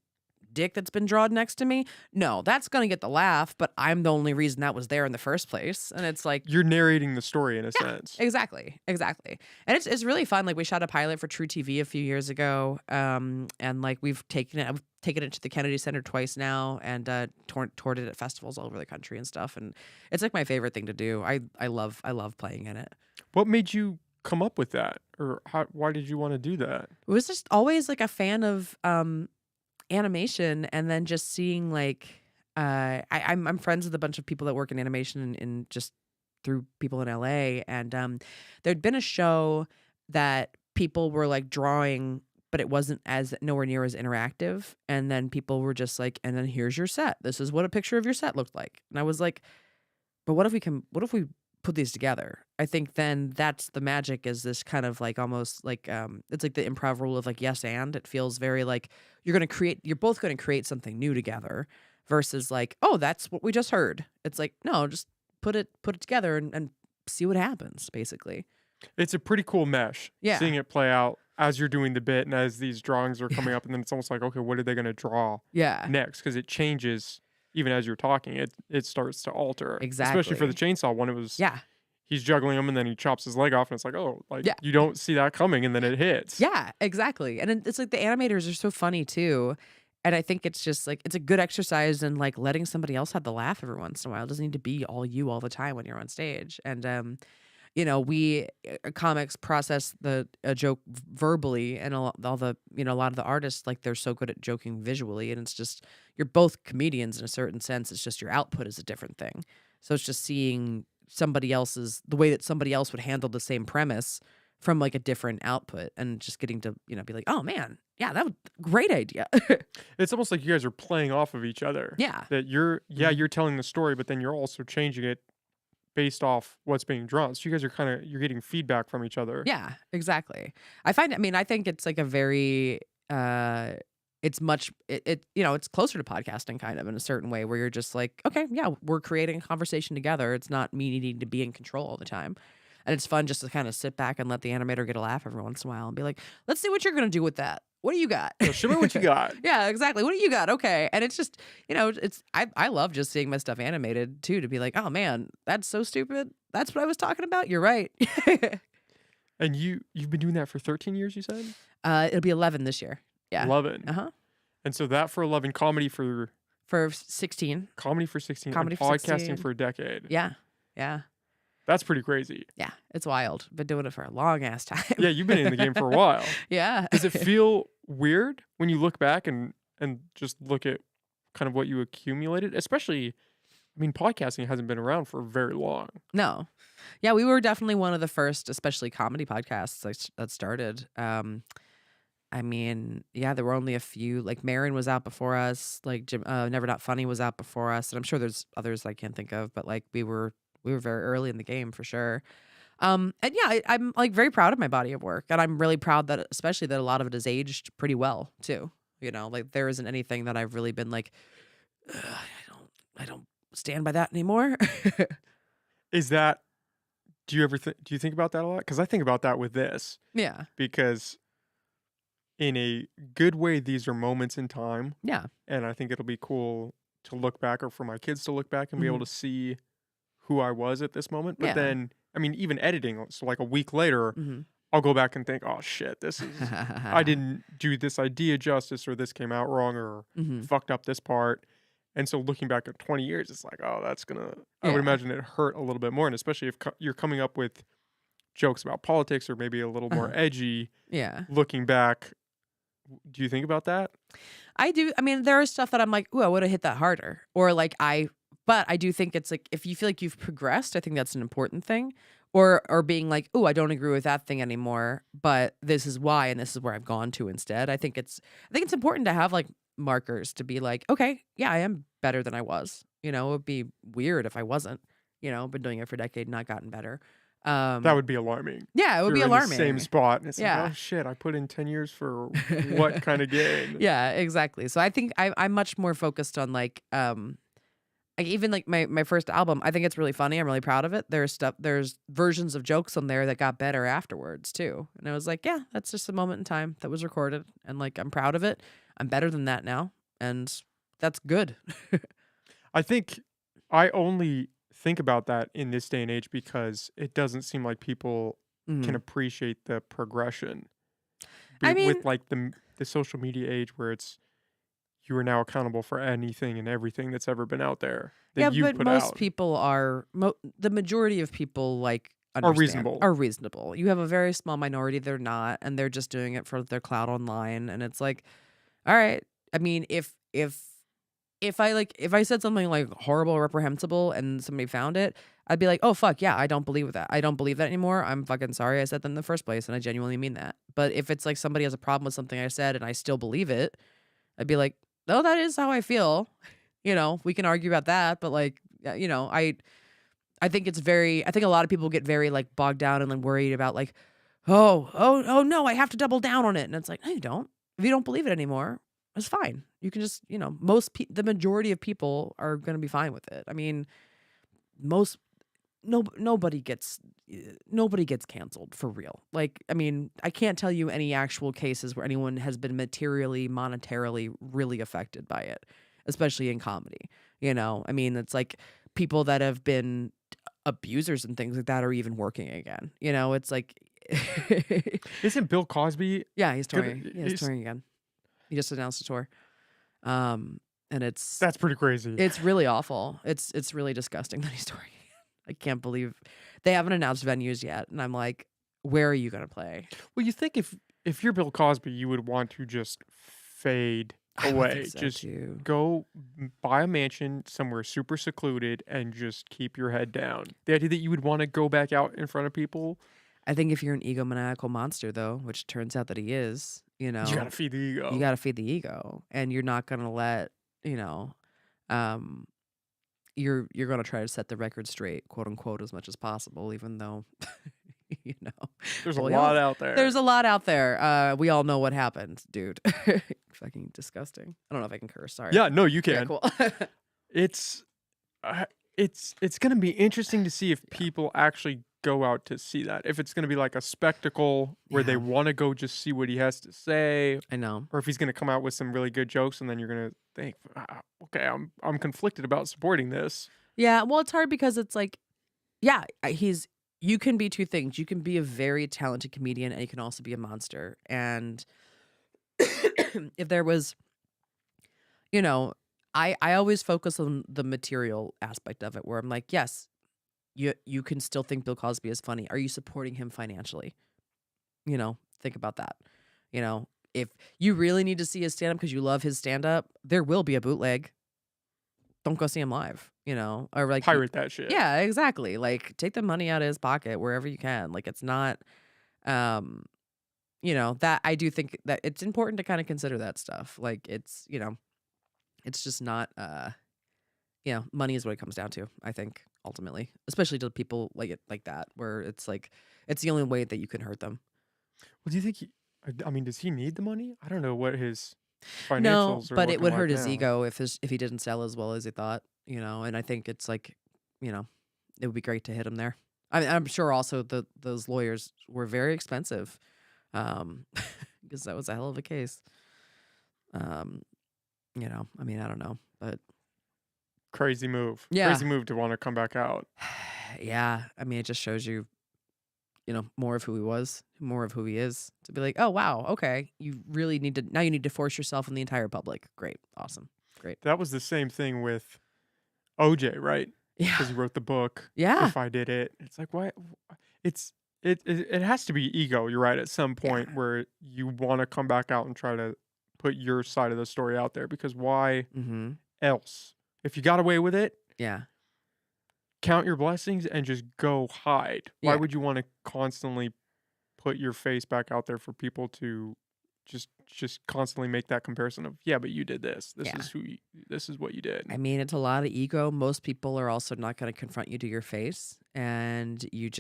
dick that's been drawn next to me? No, that's going to get the laugh, but I'm the only reason that was there in the first place. And it's like, You're narrating the story in a yeah, sense. exactly, exactly. And it's really fun. Like we shot a pilot for True TV a few years ago, and like I've taken it to the Kennedy Center twice now, and toured it at festivals all over the country and stuff. And it's like my favorite thing to do. I love playing in it. What made you come up with that? Or why did you wanna do that? It was just always like a fan of animation, and then just seeing like I'm friends with a bunch of people that work in animation and just through people in LA, and there'd been a show that people were like drawing, but it wasn't as nowhere near as interactive, and then people were just like, and then here's your set, this is what a picture of your set looked like, and I was like, but what if we put these together? I think then that's the magic, is this kind of like almost like it's like the improv rule of like yes and. It feels very like you're both gonna create something new together versus like, oh, that's what we just heard. It's like, no, just put it together and see what happens, basically. It's a pretty cool mesh, Yeah. seeing it play out as you're doing the bit and as these drawings are coming up, and then it's almost like, okay, what are they gonna draw Yeah. next? Because it changes even as you're talking. It starts to alter. Especially for the Exactly. chainsaw one, it was Yeah. he's juggling them and then he chops his leg off and it's like, oh, like Yeah. you don't see that coming and then it hits. Yeah, exactly. And it's like the animators are so funny too. And I think it's just like it's a good exercise in like letting somebody else have the laugh every once in a while. It doesn't need to be all you all the time when you're on stage. And we comics process the a joke verbally, and all the a lot of the artists, like, they're so good at joking visually, and it's just you're both comedians in a certain sense. It's just your output is a different thing. So it's just seeing the way that somebody else would handle the same premise from like a different output, and just getting to be like, oh man, yeah, that was a great idea. It's almost like you guys are playing off of each other. Yeah. That Mhm. you're telling the story, but then you're also changing it based off what's being drawn. So you guys are you're getting feedback from each other. Yeah, exactly. I think it's like a very it's much it's closer to podcasting kind of in a certain way, where you're just like, okay, yeah, we're creating a conversation together. It's not me needing to be in control all the time. And it's fun just to kind of sit back and let the animator get a laugh every once in a while and be like, let's see what you're gonna do with that. What do you got? So show me what you got. Yeah, exactly. What do you got? Okay. And it's just, I love just seeing my stuff animated too, to be like, oh man, that's so stupid. That's what I was talking about. You're right. And you've been doing that for 13 years, you said? It'll be 11 this year. Yeah. 11. Uh-huh. And so that for 11, For 16. comedy for 16, and Comedy for podcasting 16. for a decade. Yeah. Yeah. That's pretty crazy. Yeah. It's wild. Been doing it for a long ass time. Yeah, you've been in the game for a while. Yeah. Does it feel weird when you look back and just look at kind of what you accumulated? Especially, I mean, podcasting hasn't been around for very long. No. Yeah, we were definitely one of the first, especially comedy podcasts that started. I mean, yeah, there were only a few. Like Marin was out before us. Like Never Not Funny was out before us, and I'm sure there's others I can't think of. But like we were very early in the game for sure. And yeah, I'm like very proud of my body of work, and I'm really proud that especially that a lot of it has aged pretty well too. Like there isn't anything that I've really been like, "Ugh, I don't stand by that anymore." Is that do you ever do you think about that a lot? Because I think about that with this, Yeah, because in a good way, these are moments in time, yeah, and I think it'll be cool to look back, or for my kids to look back and be able hmm, to see who I was at this moment. But yeah. then, I mean, even editing, so like a week later, Hmm. I'll go back and think, oh shit, I didn't do this idea justice, or this came out wrong, or Hmm. fucked up this part. And so looking back at 20 years, it's like, oh, I would Yeah, imagine it hurt a little bit more. And especially if you're coming up with jokes about politics, or maybe a little more uh-huh. edgy, Yeah. looking back, do you think about that? I do. I mean, there is stuff that I'm like, ooh, I would have hit that harder. Or like but I do think it's like if you feel like you've progressed, I think that's an important thing. Or being like, ooh, I don't agree with that thing anymore, but this is why, and this is where I've gone to instead. I think it's important to have like markers to be like, okay, yeah, I am better than I was. It would be weird if I wasn't. Been doing it for a decade, not gotten better. That Um, would be alarming. yeah, it would You're be in the same alarming. spot, and it's like, oh Yeah. shit, I put in 10 years for what kind of gain? Yeah, exactly. So I think I'm much more focused on like even like my first album, I think it's really funny. I'm really proud of it. There's versions of jokes on there that got better afterwards too. And I was like, yeah, that's just a moment in time that was recorded, and like I'm proud of it. I'm better than that now, and that's good. I think I only think about that in this day and age because it doesn't seem like people can Mhm. appreciate the progression I mean, with like the social media age, where it's you are now accountable for anything and everything that's ever been out there that yeah, you've but put most out, people the majority of people like are understand reasonable. are reasonable. You have a very small minority they're not, and they're just doing it for their clout online, and it's like, all right. I mean, if I said something like horrible or reprehensible and somebody found it, I'd be like, "Oh fuck, yeah, I don't believe that. I don't believe that anymore. I'm fucking sorry I said that in the first place, and I genuinely mean that." But if it's like somebody has a problem with something I said and I still believe it, I'd be like, "No, that is how I feel." We can argue about that, but like, I think I think a lot of people get very like bogged down and like worried about like, oh no, I have to double down on it. And it's like, no, you don't. If you don't believe it anymore, it's fine. You can just, the majority of people are going to be fine with it. I mean, most, no, nobody gets canceled for real. Like, I mean, I can't tell you any actual cases where anyone has been materially, monetarily really affected by it, especially in comedy. I mean, it's like people that have been abusers and things like that are even working again. It's like, Isn't Bill Cosby yeah, he's good? touring. Yeah, he's touring again. He just announced a tour. And That's pretty crazy. it's really awful. It's really disgusting that he's touring. I can't believe they haven't announced venues yet, and I'm like, where are you gonna play? Well, you think if you're Bill Cosby, you would want to just fade I would think away. so Just too. go buy a mansion somewhere super secluded and just keep your head down. The idea that you would want to go back out in front of people, I think if you're an egomaniacal monster, though, which turns out that he is, you gotta feed the you ego. got to feed the ego, and you're not gonna let you know, um, you're gonna try to set the record straight, quote unquote, as much as possible, even though, you know, There's a we all lot out there. there's a lot out there. We all know what happened, dude. Fucking disgusting. I don't know if I can curse. Sorry. Yeah, no, you Okay, can. cool. It's it's gonna be interesting to see if Yeah. people actually go out to see that. If it's gonna be like a spectacle where they Yeah. want to go just see what he has to say, I know. or if he's gonna come out with some really good jokes, and then you're gonna think, okay, I'm conflicted about supporting this. Yeah. Well, it's hard because it's like, yeah, you can be two things. You can be a very talented comedian, and you can also be a monster. And if there was, you know, I always focus on the material aspect of it, where I'm like, yes, you can still think Bill Cosby is funny. Are you supporting him financially? Think about that. If you really need to see his stand up because you love his stand up, there will be a bootleg. Don't go see him live. Or like, Pirate that shit. yeah, exactly. Like, take the money out of his pocket wherever you can. Like, it's not, um, that I do think that it's important to kind of consider that stuff. Like, it's just not, money is what it comes down to, I think, ultimately, especially to people like it, like that, where it's like, it's the only way that you can hurt them. Well, do you think I mean, does he need the money? I don't know what his No, financials are but it looking would like hurt his now. ego if he didn't sell as well as he thought, and I think it's like, you know, it would be great to hit him there. I'm sure also those lawyers were very expensive, because that was a hell of a case. Um, I mean, I don't know, but Crazy move. yeah, Crazy move to want to come back out. yeah. I mean, it just shows you, more of who he was, more of who he is. To be like, oh wow, okay, you really need to now. You need to force yourself on the entire public. Great, awesome, great. That was the same thing with OJ, right? Yeah, Because he wrote the book. yeah, If I Did It, it's like why? It's it has to be ego. You're right. At some point yeah. where you want to come back out and try to put your side of the story out there, because why Mm-hmm. else? If you got away with it, Yeah, count your blessings and just go hide. Why yeah. would you want to constantly put your face back out there for people to just constantly make that comparison of, yeah, but you did this. Yeah. This is what you did. I mean, it's a lot of ego. Most people are also not going to confront you to your face, and you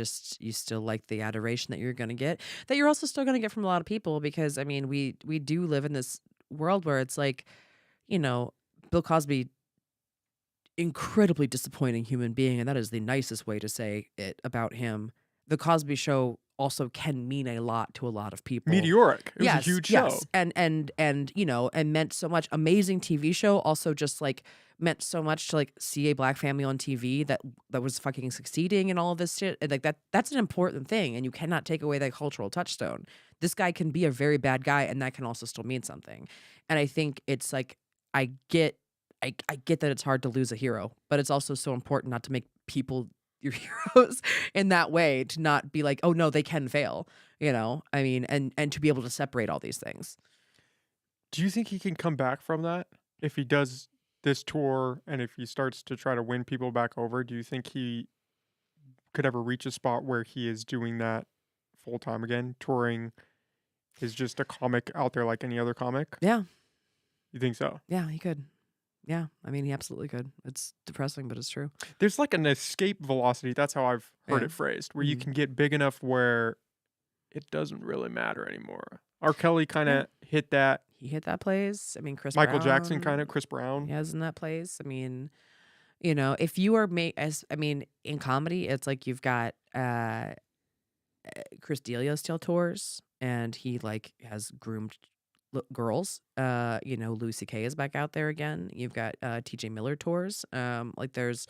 still like the adoration that you're going to get, that you're also still going to get from a lot of people, because I mean, we do live in this world where it's like, Bill Cosby, incredibly disappointing human being, and that is the nicest way to say it about him. The Cosby Show also can mean a lot to a lot of people. Meteoric. It was a Yes, huge show. yes, and meant so much. Amazing TV show. Also, just like meant so much to like see a black family on TV that was fucking succeeding and all of this shit. And like that's an important thing, and you cannot take away that cultural touchstone. This guy can be a very bad guy, and that can also still mean something. And I think it's like I get that it's hard to lose a hero, but it's also so important not to make people your heroes in that way, to not be like, oh no, they can fail. I mean, and to be able to separate all these things. Do you think he can come back from that? If he does this tour and if he starts to try to win people back over, do you think he could ever reach a spot where he is doing that full time again? Touring is just a comic out there like any other comic? Yeah. You think so? Yeah, he could. Yeah. I mean, he absolutely could. It's depressing, but it's true. There's like an escape velocity, that's how I've heard Yeah. it phrased, where you Mhm. can get big enough where it doesn't really matter anymore. R. Kelly Yeah. kinda hit that. He hit that place. I mean, Chris Michael Jackson Brown, kinda, Chris Brown. he has in that place. I mean, you know, if you are as I mean, in comedy, it's like you've got Chris D'Elia still tours, and he like has groomed girls. You know, Louis C.K. is back out there again. You've got T.J. Miller tours. Like there's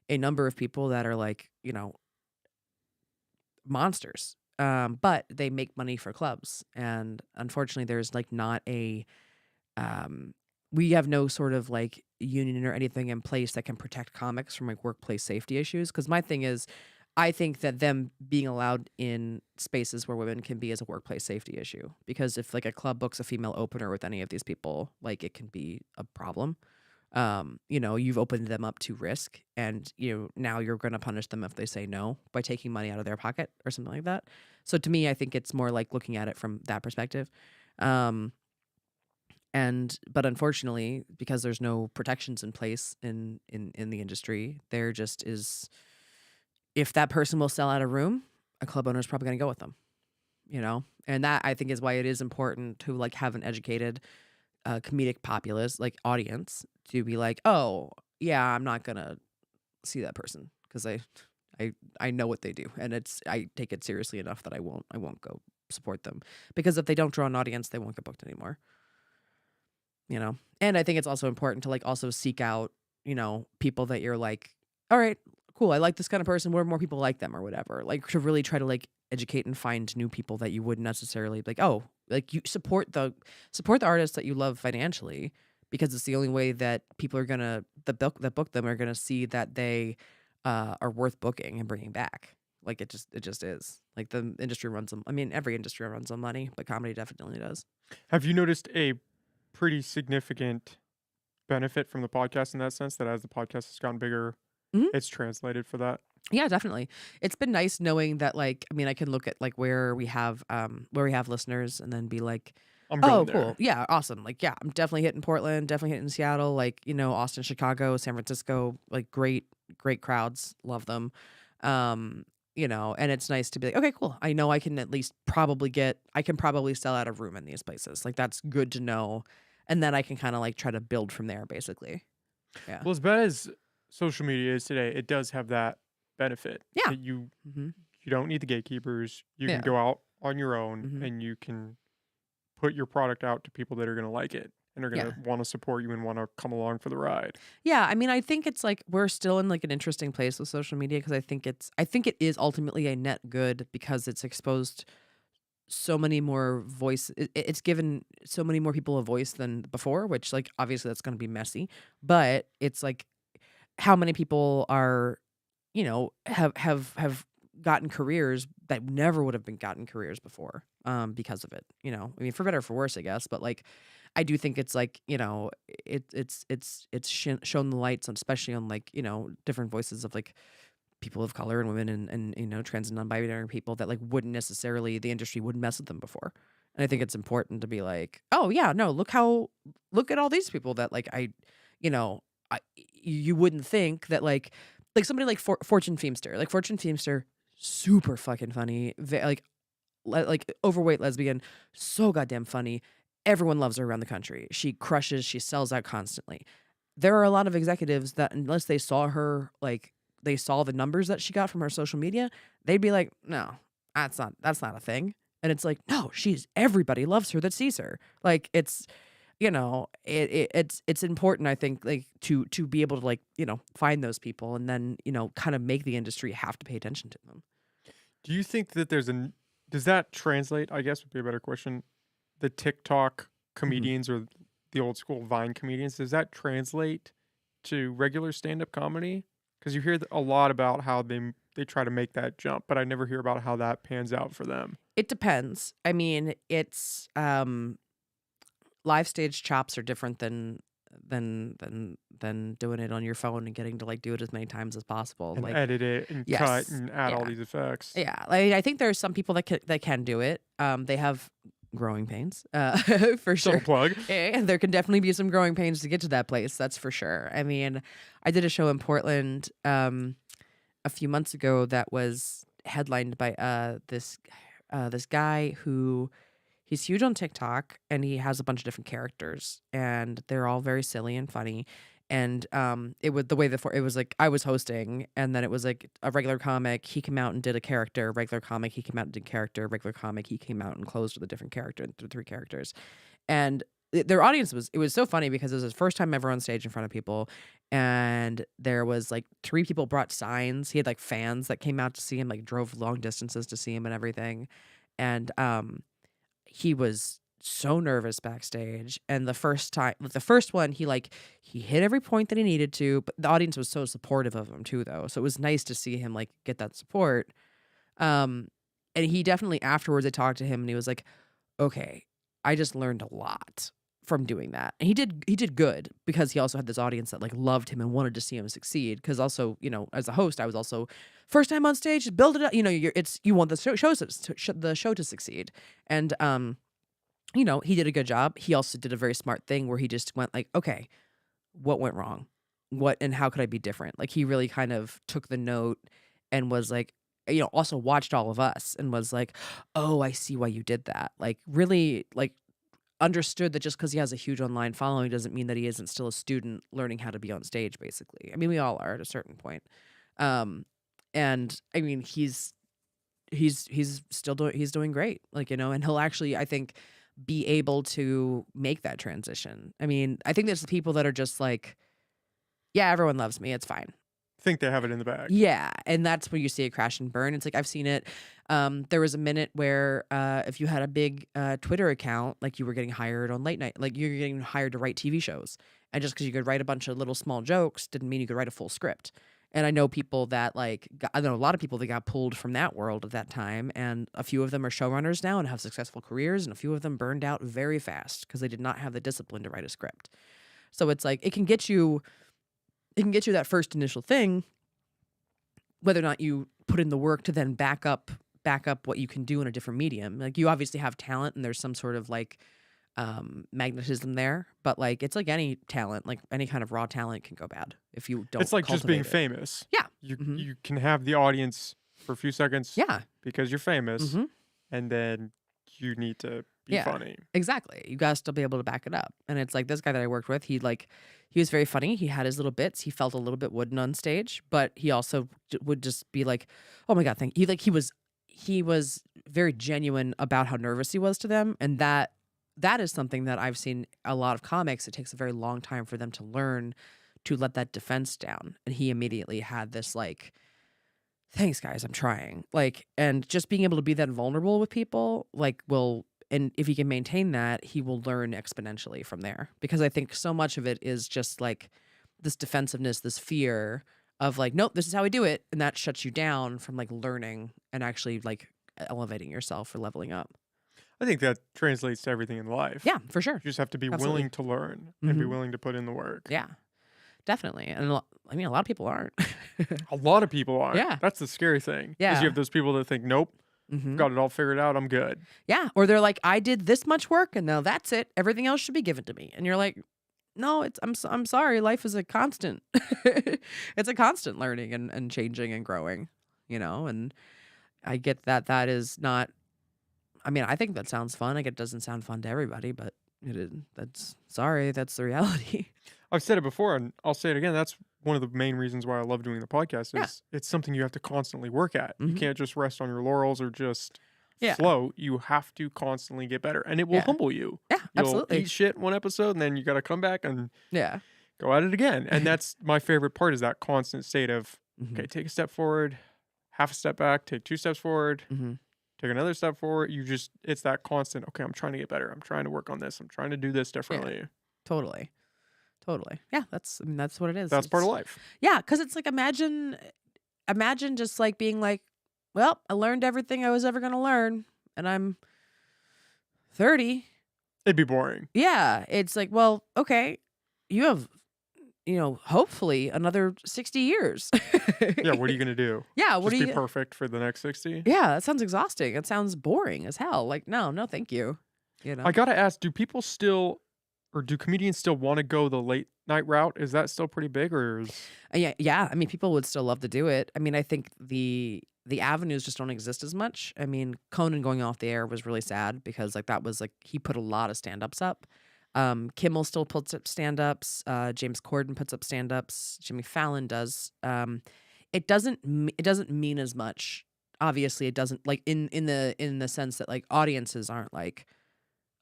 a number of people that are like, you know, monsters. But they make money for clubs, and unfortunately, there's like not a we have no sort of like union or anything in place that can protect comics from like workplace safety issues. Because my thing is, I think that them being allowed in spaces where women can be is a workplace safety issue. Because if like a club books a female opener with any of these people, like it can be a problem. You know, you've opened them up to risk, and now you're going to punish them if they say no by taking money out of their pocket or something like that. So to me, I think it's more like looking at it from that perspective. Um, but unfortunately, because there's no protections in place in the industry, there just is. If that person will sell out a room, a club owner is probably going to go with them. And that I think is why it is important to like have an educated comedic populace, like audience, to be like, oh yeah, I'm not gonna see that person because I know what they do, and I take it seriously enough that I won't go support them, because if they don't draw an audience, they won't get booked anymore. And I think it's also important to like also seek out people that you're like, all right, cool, I like this kind of person, what are more people like them or whatever, like to really try to like educate and find new people that you wouldn't necessarily be like, oh, like you support the artists that you love financially, because it's the only way that people are gonna that book them are gonna see that they are worth booking and bringing back. Like it just is, like the industry runs on, I mean, every industry runs on money, but comedy definitely does. Have you noticed a pretty significant benefit from the podcast in that sense, that as the podcast has gotten bigger, Mhm. it's translated for that? Yeah, definitely. It's been nice knowing that, like, I mean, I can look at like where we have listeners and then be like, I'm oh, going cool. there. Yeah, awesome. Like, yeah, I'm definitely hitting Portland, definitely hitting Seattle, like, Austin, Chicago, San Francisco, like great crowds, love them. And it's nice to be like, okay, cool. I know I can at least I can probably sell out a room in these places. Like that's good to know. And then I can kind of like try to build from there basically. Yeah. Well, as bad as social media is today, it does have that benefit Yeah. that you Mhm. you don't need the gatekeepers. You can Yeah. go out on your own Mhm. and you can put your product out to people that are going to like it and are going Yeah. to want to support you and want to come along for the ride. Yeah, I mean, I think it's like we're still in like an interesting place with social media, because I think it is ultimately a net good, because it's exposed so many more it's given so many more people a voice than before, which like obviously that's going to be messy, but it's like how many people are have gotten careers that never would have been gotten careers before because of it. I mean, for better or for worse, I guess, but like I do think it's like shown the lights on, especially on like different voices of like people of color and women and trans and non-binary people that like wouldn't necessarily, the industry wouldn't mess with them before. And I think it's important to be like, oh yeah, no, look at all these people that like you know you wouldn't think that like somebody like Fortune Feimster, super fucking funny, like overweight lesbian, so goddamn funny. Everyone loves her around the country. She crushes. She sells out constantly. There are a lot of executives that unless they saw her, like they saw the numbers that she got from her social media, they'd be like, no, that's not a thing. And it's like, no, everybody loves her that sees her. Like it's important, I think, like to be able to like find those people, and then kind of make the industry have to pay attention to them. Do you think that does that translate, I guess would be a better question, the TikTok Mhm. comedians or the old school Vine comedians, does that translate to regular stand-up comedy? Because you hear a lot about how they try to make that jump, but I never hear about how that pans out for them. It depends. I mean, it's live stage chops are different than doing it on your phone and getting to like do it as many times as possible. And Like, edit it and cut yes, and add all yeah, these effects. yeah. Like, I think there's some people that can do it. They have growing pains, for Subtle sure. plug. And there can definitely be some growing pains to get to that place. That's for sure. I mean, I did a show in Portland a few months ago that was headlined by this guy who he's huge on TikTok and he has a bunch of different characters and they're all very silly and funny. And it was the way it was like I was hosting and then it was like a regular comic, he came out and did a character, regular comic, he came out and did character, regular comic, he came out and closed with a different character and three characters. And their audience was so funny because it was his first time ever on stage in front of people, and there was like three people brought signs. He had like fans that came out to see him, like drove long distances to see him and everything. And he was so nervous backstage. And the first one, he hit every point that he needed to, but the audience was so supportive of him too, though. So it was nice to see him like get that support. Um, and he definitely afterwards, I talked to him and he was like, okay, I just learned a lot from doing that. And he did good because he also had this audience that like loved him and wanted to see him succeed. Because also, as a host, I was also first time on stage, just build it up. You want the the show to succeed. And he did a good job. He also did a very smart thing where he just went like, okay, what went wrong? What and how could I be different? Like he really kind of took the note and was like, also watched all of us and was like, oh, I see why you did that. Like really like understood that just because he has a huge online following doesn't mean that he isn't still a student learning how to be on stage, basically. I mean, we all are at a certain point. And I mean, he's still doing great. Like, and he'll actually, I think, be able to make that transition. I mean, I think there's the people that are just like, yeah, everyone loves me. It's fine. Think they have it in the bag. Yeah, and that's where you see it crash and burn. It's like I've seen it. There was a minute where if you had a big Twitter account, like you were getting hired on late night, like you're getting hired to write TV shows, and just because you could write a bunch of little small jokes didn't mean you could write a full script. And I know people that I know a lot of people that got pulled from that world at that time, and a few of them are showrunners now and have successful careers, and a few of them burned out very fast because they did not have the discipline to write a script. So it's like it can get you that first initial thing, whether or not you put in the work to then back up what you can do in a different medium. Like you obviously have talent and there's some sort of like magnetism there, but like it's like any talent, like any kind of raw talent can go bad if you don't. It's like just being cultivate it. famous. Yeah. You can have the audience for a few seconds Yeah. because you're famous, Mhm. and then you need to be Yeah. funny. Exactly. You gotta still be able to back it up. And it's like this guy that I worked with, he was very funny. He had his little bits. He felt a little bit wooden on stage, but he also would just be like, "Oh my god, thank you." He was very genuine about how nervous he was to them, and that is something that I've seen a lot of comics. It takes a very long time for them to learn to let that defense down. And he immediately had this like, "Thanks, guys, I'm trying." Like, and just being able to be that vulnerable with people, like, and if he can maintain that, he will learn exponentially from there. Because I think so much of it is just like this defensiveness, this fear of like, nope, this is how we do it. And that shuts you down from like learning and actually like elevating yourself or leveling up. I think that translates to everything in life. Yeah, for sure. You just have to be Absolutely. willing to learn and be Mhm. willing to put in the work. Yeah, definitely. And I mean, a lot of people aren't. A lot of people aren't. Yeah. That's the scary thing. Because Yeah. you have those people that think, nope, Mhm. got it all figured out. I'm good. Yeah. Or they're like, I did this much work and now that's it. Everything else should be given to me. And you're like, no, I'm sorry. Life is a constant. It's a constant learning and changing and growing, and I get that is not, I mean, I think that sounds fun. Like it doesn't sound fun to everybody, but it is, that's the reality. I've said it before and I'll say it again. That's one of the main reasons why I love doing the podcast Yeah. is it's something you have to constantly work at. You Mhm. can't just rest on your laurels or just Yeah. float. You have to constantly get better. And it will Yeah. humble you. Yeah, You'll absolutely. eat shit one episode and then you gotta come back and Yeah. go at it again. And that's my favorite part is that constant state of, Mhm. okay, take a step forward, half a step back, take 2 steps forward, Mhm. take another step forward. It's that constant, okay, I'm trying to get better. I'm trying to work on this. I'm trying to do this differently. Totally. Yeah, that's what it is. That's part of It's life. Yeah, because it's like imagine just like being like, well, I learned everything I was ever gonna learn, and I'm 30. It'd be boring. Yeah, it's like, well, okay, you have, hopefully another 60 years. Yeah, what are you gonna do? Yeah, what Just are be you perfect for the next 60? Yeah, that sounds exhausting. It sounds boring as hell. Like, no, no, thank you. You I know? gotta ask, do people still or do comedians still wanna go the late night route? Is that still pretty big or is Yeah, yeah. I mean, people would still love to do it. I mean, I think the avenues just don't exist as much. I mean, Conan going off the air was really sad because like that was like he put a lot of stand-ups up. Kimmel still puts up stand-ups. James Corden puts up stand-ups. Jimmy Fallon does. It doesn't mean as much. Obviously, it doesn't like in the sense that like audiences aren't like,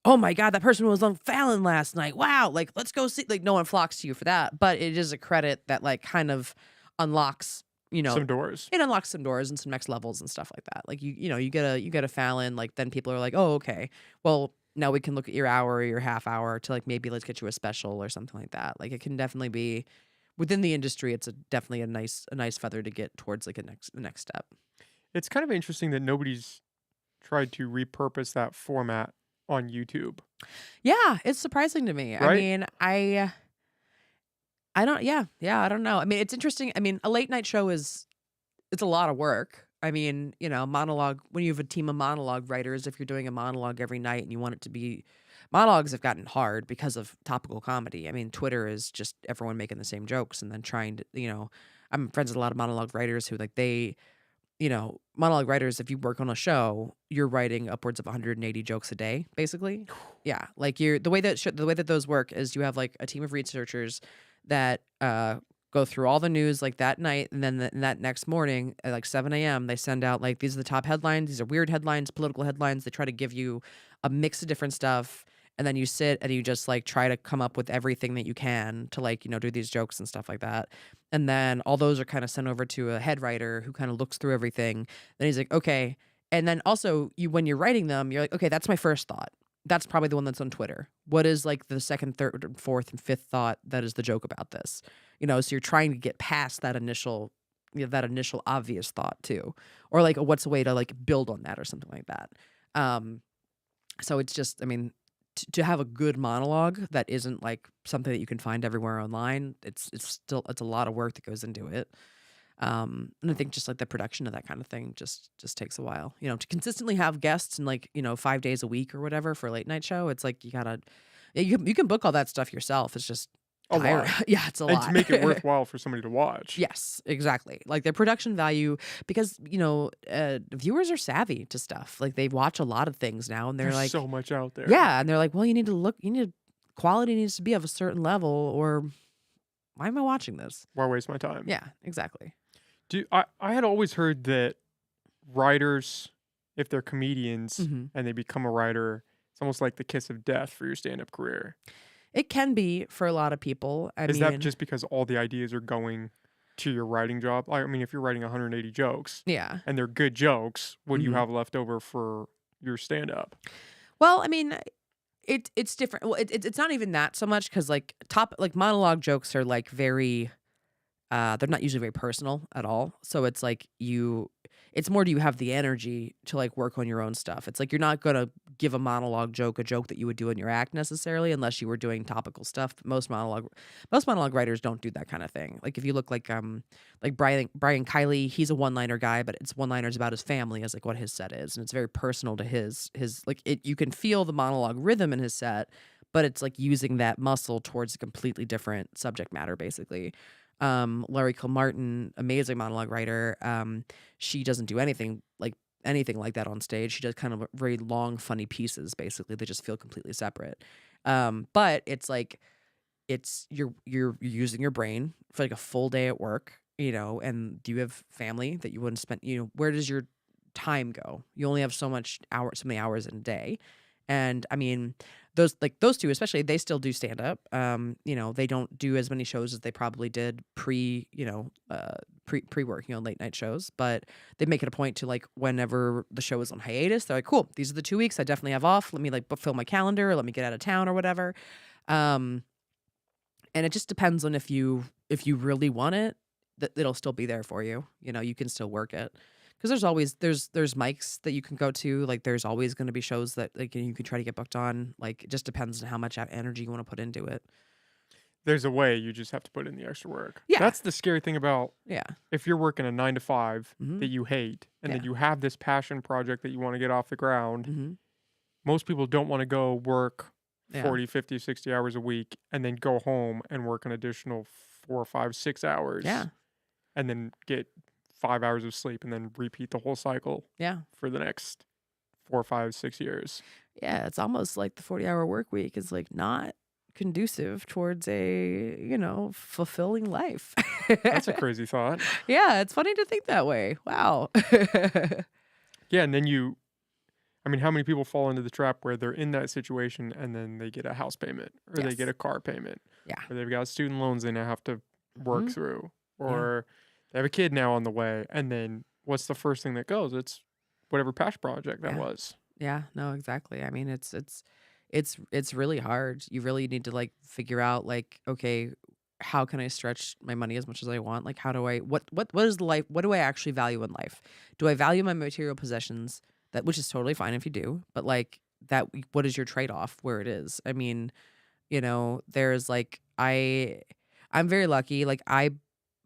oh my god, that person was on Fallon last night. Wow, like let's go see. Like no one flocks to you for that, but it is a credit that like kind of unlocks, some doors? it unlocks some doors and some next levels and stuff like that. Like you get a Fallon, like then people are like, oh okay, well now we can look at your hour or your half hour to like maybe let's get you a special or something like that. Like it can definitely be within the industry. It's definitely a nice feather to get towards like the next step. It's kind of interesting that nobody's tried to repurpose that format on YouTube, Yeah, it's surprising to me. I right? mean, I don't yeah, I don't know. I mean, it's interesting. I mean, a late night show is it's a lot of work. I mean, monologue when you have a team of monologue writers, if you're doing a monologue every night and you want it to be monologues have gotten hard because of topical comedy. I mean, Twitter is just everyone making the same jokes and then trying to, I'm friends with a lot of monologue writers who like monologue writers, if you work on a show, you're writing upwards of 180 jokes a day, basically. Yeah, like the way that those work is you have like a team of researchers that go through all the news like that night, and then that next morning at like 7 a.m. they send out like these are the top headlines. These are weird headlines, political headlines. They try to give you a mix of different stuff. And then you sit and you just like try to come up with everything that you can to like, do these jokes and stuff like that. And then all those are kind of sent over to a head writer who kind of looks through everything. Then he's like, okay. And then also when you're writing them, you're like, okay, that's my first thought. That's probably the one that's on Twitter. What is like the second, third, and fourth, and fifth thought that is the joke about this? So you're trying to get past that initial obvious thought too, or like what's a way to like build on that or something like that. Um, so it's just, I mean, to have a good monologue that isn't like something that you can find everywhere online, it's a lot of work that goes into it. And I think just like the production of that kind of thing just takes a while. To consistently have guests and like 5 days a week or whatever for a late night show, it's like you gotta yeah, you can book all that stuff yourself. It's just A tiring. lot. Yeah, it's a And to lot. make it worthwhile for somebody to watch. Yes, exactly. Like the production value, because viewers are savvy to stuff. Like they watch a lot of things now, and they're There's like, so much out there. yeah, and they're like, well, you need to look, quality needs to be of a certain level, or why am I watching this? Why waste my time? Yeah, exactly. I had always heard that writers, if they're comedians hmm and they become a writer, it's almost like the kiss of death for your stand-up career. It can be for a lot of people. I Is that mean, just because all the ideas are going to your writing job? I mean, if you're writing 180 jokes yeah. and they're good jokes, what do you hmm have left over for your stand-up? Well, I mean, it's different. Well, it's not even that so much because like monologue jokes are like very they're not usually very personal at all. So it's like it's more do you have the energy to like work on your own stuff. It's like you're not gonna give a joke that you would do in your act necessarily unless you were doing topical stuff. Most monologue writers don't do that kind of thing. Like if you look like Brian Kiley, he's a one-liner guy, but it's one-liners about his family as like what his set is. And it's very personal to his like it you can feel the monologue rhythm in his set, but it's like using that muscle towards a completely different subject matter, basically. Larry Kilmartin, amazing monologue writer. She doesn't do anything like that on stage. She does kind of very long, funny pieces. Basically, they just feel completely separate. But it's like you're using your brain for like a full day at work, and do you have family that you wouldn't spend? Where does your time go? You only have so many hours in a day. And I mean, those two especially, they still do stand up. They don't do as many shows as they probably did pre working on late night shows, but they make it a point to like whenever the show is on hiatus, they're like, cool, these are the 2 weeks I definitely have off. Let me like fill my calendar, or let me get out of town or whatever. Um, and it just depends on if you really want it, that it'll still be there for you. You can still work it. because there's mics that you can go to. Like there's always going to be shows that like you can try to get booked on. Like it just depends on how much energy you want to put into it. There's a way, you just have to put in the extra work. Yeah. That's the scary thing about Yeah. if you're working a 9 to 5 Hmm. that you hate, and then Yeah. you have this passion project that you wanna get off the ground. Hmm. Most people don't wanna go work Yeah. 40, 50, 60 hours a week and then go home and work an additional 4, 5, 6 hours Yeah. and then get 5 hours of sleep and then repeat the whole cycle Yeah. for the next 4, 5, 6 years. Yeah. It's almost like the 40-hour work week is like not conducive towards a, fulfilling life. That's a crazy thought. Yeah, it's funny to think that way. Wow. Yeah, and then I mean, how many people fall into the trap where they're in that situation and then they get a house payment or they get Yes. a car payment Yeah. or they've got student loans they now have to work Mhm. through Yeah. or they have a kid now on the way, and then what's the first thing that goes? It's whatever passion project that Yeah. was. Yeah, no, exactly. I mean, it's really hard. You really need to like figure out like, okay, how can I stretch my money as much as I want? Like, how do I what is life? What do I actually value in life? Do I value my material possessions? That which is totally fine if you do, but like that, what is your trade off? Where it is? I mean, there's like I'm very lucky. Like I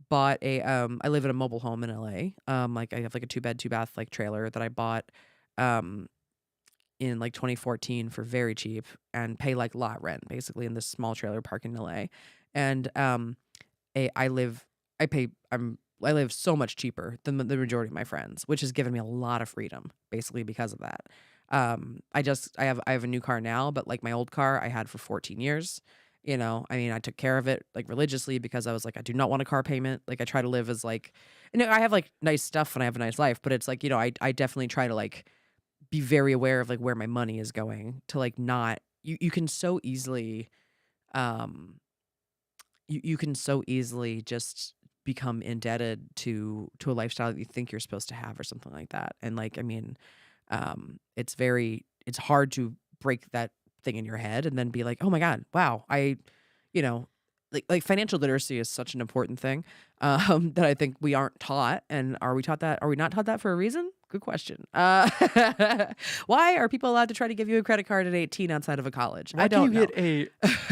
bought I live in a mobile home in LA. Like I have like a 2-bed, 2-bath like trailer that I bought um in like 2014 for very cheap and pay like lot rent basically in this small trailer park in LA. And I live I live so much cheaper than the majority of my friends, which has given me a lot of freedom basically because of that. I have a new car now, but like my old car I had for 14 years. I mean, I took care of it like religiously because I was like, I do not want a car payment. Like I try to live as like, I have like nice stuff and I have a nice life, but it's like, I definitely try to like be very aware of like where my money is going to like not you can so easily um you can so easily just become indebted to a lifestyle that you think you're supposed to have or something like that. And like I mean, it's hard to break that thing in your head and then be like, "Oh my god, wow, you know, like financial literacy is such an important thing that I think we aren't taught. And are we taught that? Are we not taught that for a reason? Good question. Why are people allowed to try to give you a credit card at 18 outside of a college? I Why can you don't know.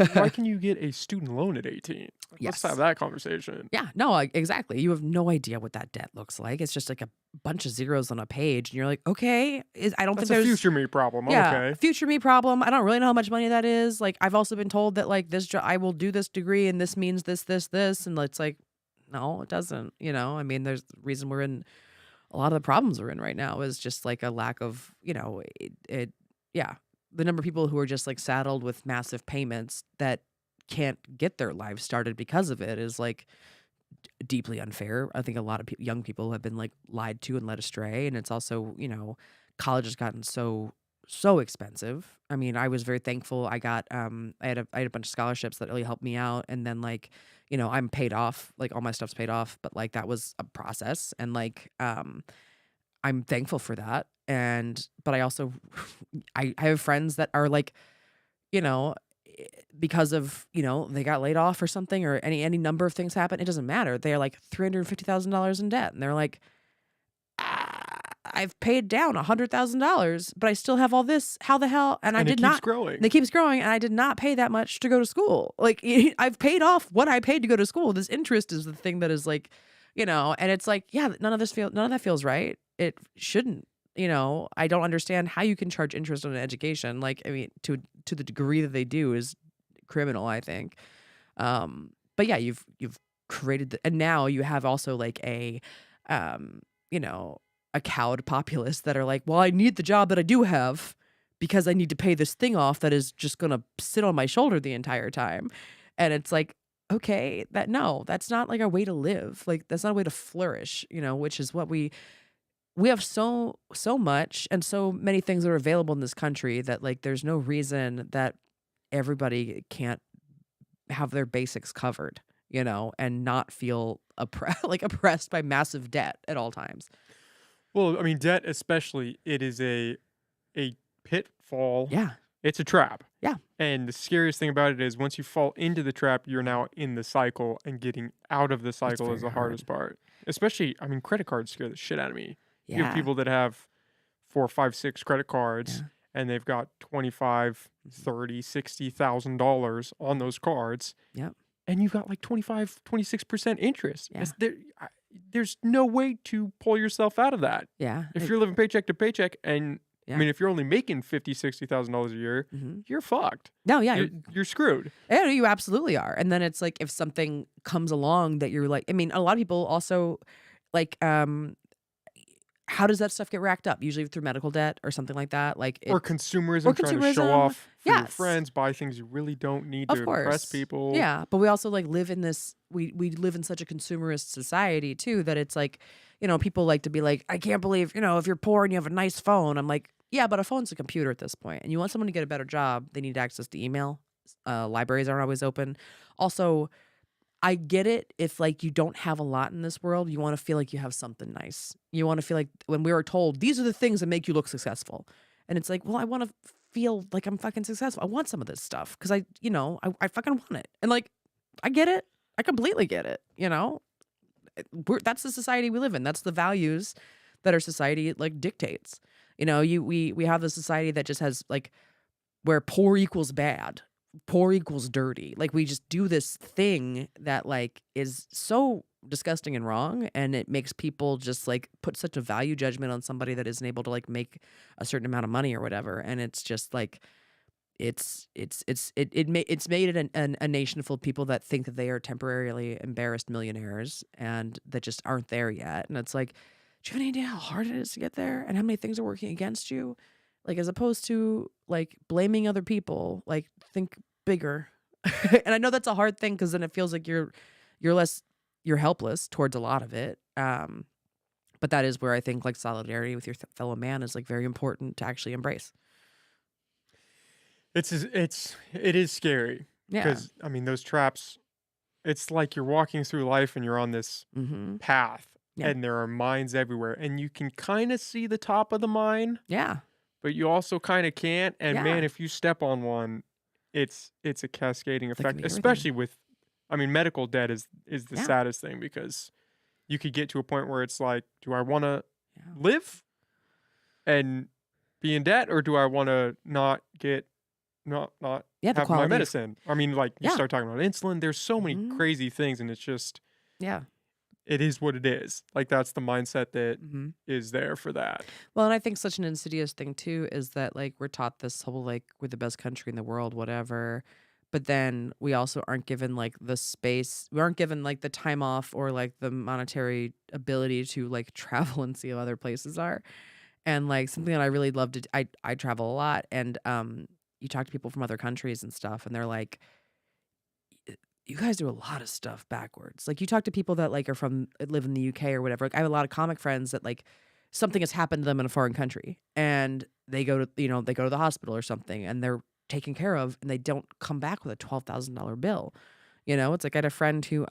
get why can you get a student loan at 18? Let's have Yes. that conversation. Yeah, no, exactly. You have no idea what that debt looks like. It's just like a bunch of zeros on a page, and you're like, okay, I don't think That's a there's future me problem. yeah, Okay. future me problem. I don't really know how much money that is. Like, I've also been told that like I will do this degree, and this means this, and it's like, no, it doesn't. I mean, there's the reason we're in a lot of the problems we're in right now is just like a lack of, yeah, the number of people who are just like saddled with massive payments that can't get their lives started because of it is like deeply unfair. I think a lot of young people have been like lied to and led astray, and it's also college has gotten so expensive. I mean, I was very thankful. I got I had a bunch of scholarships that really helped me out, and then like I'm paid off, like all my stuff's paid off, but like that was a process, and like I'm thankful for that. And but I also I have friends that are like you know, because of, they got laid off or something or any number of things happen, it doesn't matter. They're like $350,000 in debt. And they're like, I've paid down $100,000, but I still have all this. How the hell? And I And it did keeps not. growing. And it keeps growing, and I did not pay that much to go to school. Like I've paid off what I paid to go to school. This interest is the thing that is like, and it's like, yeah, none of that feels right. It shouldn't. I don't understand how you can charge interest on an education. Like, I mean, to the degree that they do is criminal, I think. But yeah, you've created and now you have also like um, you know, a cowed populace that are like, well, I need the job that I do have because I need to pay this thing off that is just gonna sit on my shoulder the entire time. And it's like, okay, that's not like a way to live. Like that's not a way to flourish, which is what we have so much and so many things that are available in this country that like there's no reason that everybody can't have their basics covered, and not feel oppressed by massive debt at all times. Well, I mean, debt especially, it is a pitfall. Yeah. It's a trap. Yeah. And the scariest thing about it is once you fall into the trap, you're now in the cycle, and getting out of the cycle very is the hard. hardest part. Especially, I mean, credit cards scare the shit out of me. You have Yeah. people that have 4, 5, 6 credit cards, Yeah. and they've got 25, Mhm. 30, $60,000 on those cards, Yep. and you've got like 25, 26% interest. Yeah. There's no way to pull yourself out of that. Yeah. If you're living paycheck to paycheck, and I Yeah. mean, if you're only making 50, $60,000 a year, Mhm. you're fucked. No, yeah. You're screwed. Yeah, you absolutely are. And then it's like if something comes along that you're like, I mean, a lot of people also like how does that stuff get racked up? Usually through medical debt or something like that. Like Or it's or consumerism, trying to show consumerism. off for your Yes. friends, buy things you really don't need Of to impress course. people. Yeah, but we also like live in this we live in such a consumerist society too that it's like, people like to be like, I can't believe, if you're poor and you have a nice phone. I'm like, yeah, but a phone's a computer at this point. And you want someone to get a better job, they need access to email. Libraries aren't always open. Also, I get it if like you don't have a lot in this world, you want to feel like you have something nice. You want to feel like when we were told these are the things that make you look successful. And it's like, well, I want to feel like I'm fucking successful. I want some of this stuff because I fucking want it. And like, I get it. I completely get it. That's the society we live in. That's the values that our society like dictates. We have the society that just has like where poor equals bad, poor equals dirty. Like we just do this thing that like is so disgusting and wrong, and it makes people just like put such a value judgment on somebody that isn't able to like make a certain amount of money or whatever. And it's just like it's made it a nation full of people that think that they are temporarily embarrassed millionaires and that just aren't there yet. And it's like, do you have any idea how hard it is to get there and how many things are working against you? Like as opposed to like blaming other people, like think bigger. And I know that's a hard thing because then it feels like you're helpless towards a lot of it. But that is where I think like solidarity with your fellow man is like very important to actually embrace. It is scary Yeah. because I mean those traps. It's like you're walking through life and you're on this Mm-hmm. path, Yeah. and there are mines everywhere, and you can kind of see the top of the mine, Yeah. but you also kind of can't. And man, Yeah. if you step on one, it's a cascading That can effect, be everything. especially with, I mean, medical debt is the Yeah. saddest thing because you could get to a point where it's like, do I want to Yeah. live and be in debt, or do I want to not Yeah. The have my quality of medicine? I mean, like you yeah. start talking about insulin. There's so many Hmm. crazy things, and it's just Yeah. it is what it is. Like that's the mindset that Hmm. is there for that. Well, and I think such an insidious thing too is that like we're taught this whole like we're the best country in the world, whatever. But then we also aren't given like the space. We aren't given like the time off or like the monetary ability to like travel and see how other places are. And like something that I really love to I travel a lot and you talk to people from other countries and stuff and they're like you guys do a lot of stuff backwards. Like you talk to people that like are from live in the UK or whatever. Like I have a lot of comic friends that like something has happened to them in a foreign country and they go to they go to the hospital or something and they're taken care of and they don't come back with a $12,000 bill. It's like I had a friend who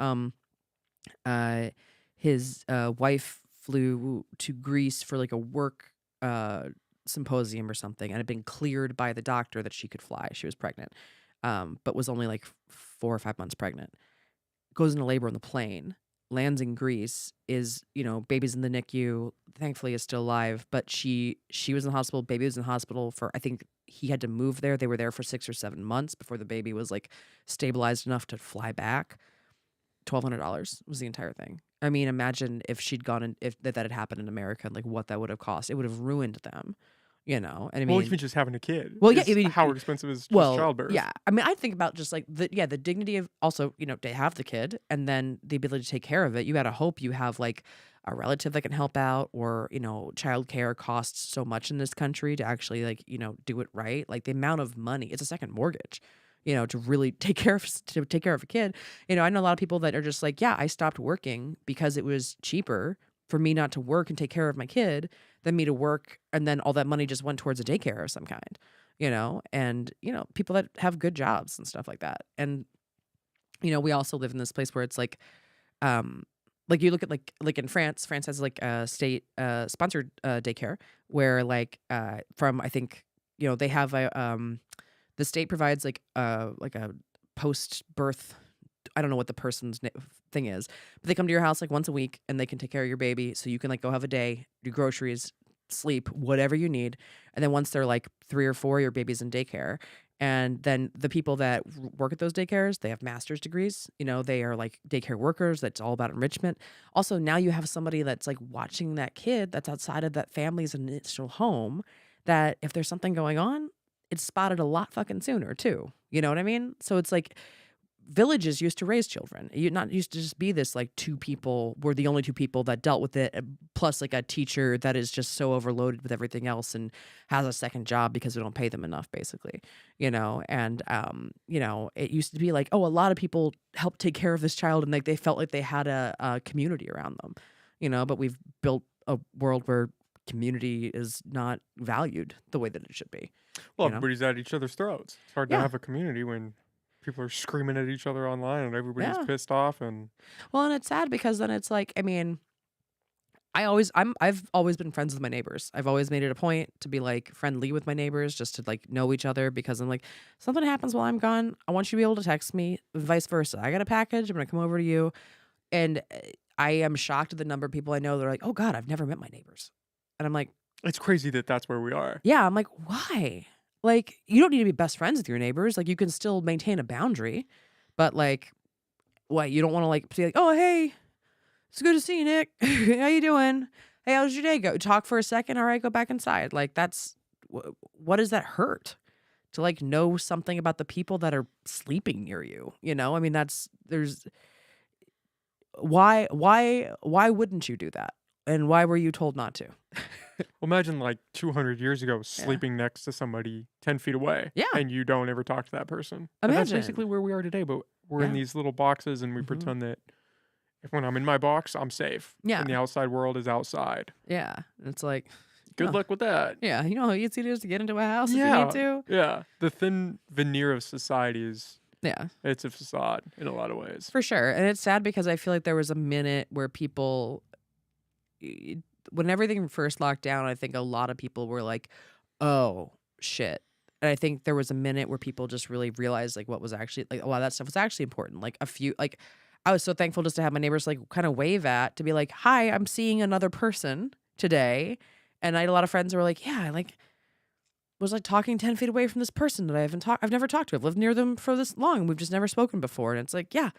uh his wife flew to Greece for like a work uh symposium or something and had been cleared by the doctor that she could fly. She was pregnant. But was only like 4 or 5 months pregnant. Goes into labor on the plane, lands in Greece, baby's in the NICU, thankfully is still alive, but she was in the hospital, baby was in the hospital for I think he had to move there. They were there for 6 or 7 months before the baby was like stabilized enough to fly back. $1,200 was the entire thing. I mean, imagine if she'd gone and if that had happened in America and like what that would have cost. It would have ruined them, And I Well, mean, even just having a kid well, yeah, I is mean, how expensive is just well, childbirth. yeah. I mean, I think about just like the dignity of also, to have the kid and then the ability to take care of it. You got to hope you have like a relative that can help out or, childcare costs so much in this country to actually like, do it right. Like the amount of money, it's a second mortgage, to really take care of a kid. I know a lot of people that are just like, yeah, I stopped working because it was cheaper for me not to work and take care of my kid than me to work and then all that money just went towards a daycare of some kind and people that have good jobs and stuff like that. And we also live in this place where it's like you look at like in France has like a state sponsored daycare where like from I think they have a the state provides like a post birth I don't know what the person's thing is, but they come to your house like once a week and they can take care of your baby so you can like go have a day, do groceries, sleep, whatever you need. And then once they're like 3 or 4, your baby's in daycare. And then the people that work at those daycares, they have master's degrees. You know, they are like daycare workers. That's all about enrichment. Also, now you have somebody that's like watching that kid that's outside of that family's initial home, that if there's something going on, it's spotted a lot fucking sooner too. You know what I mean? So it's like villages used to raise children. You not used to just be this like 2 people were the only 2 people that dealt with it, plus like a teacher that is just so overloaded with everything else and has a second job because we don't pay them enough, basically. You know, and you know, it used to be like, oh, a lot of people helped take care of this child and like they felt like they had a community around them. You know, but we've built a world where community is not valued the way that it should be. Well, You know? everybody's at each other's throats. It's hard to Yeah. have a community when people are screaming at each other online and everybody's Yeah. pissed off. And Well, and it's sad because then it's like, I mean, I've always been friends with my neighbors. I've always made it a point to be like friendly with my neighbors, just to like know each other, because I'm like, something happens while I'm gone, I want you to be able to text me, vice versa. I got a package, I'm gonna come over to you. And I am shocked at the number of people I know that are like, oh God, I've never met my neighbors. And I'm like, it's crazy that that's where we are. yeah, I'm like, why? Like, you don't need to be best friends with your neighbors. Like, you can still maintain a boundary, but like, what? You don't want to like be like, oh hey, it's good to see you, Nick. How you doing? Hey, how's your day go? Talk for a second. All right, go back inside. Like, that's what does that hurt? To like know something about the people that are sleeping near you. You know, I mean, there's why wouldn't you do that? And why were you told not to? Well, imagine like 200 years ago Yeah. sleeping next to somebody 10 feet away. Yeah. And you don't ever talk to that person. And that's Imagine. basically where we are today. But we're in Yeah. these little boxes and we Mhm. pretend that when I'm in my box, I'm safe. Yeah. And the outside world is outside. Yeah. It's like, Good oh, luck with that. yeah, you know how easy it is to get into a house if you Yeah. need to? Yeah. The thin veneer of society Yeah, it's a facade in a lot of ways. for sure. And it's sad because I feel like there was a minute where when everything first locked down, I think a lot of people were like, oh, shit. And I think there was a minute where people just really realized like what was actually like a lot of that stuff was actually important. Like I was so thankful just to have my neighbors like kind of wave at, to be like, hi, I'm seeing another person today. And I had a lot of friends who were like, yeah, I like was like talking 10 feet away from this person that I've never talked to. I've lived near them for this long and we've just never spoken before. And it's like, yeah,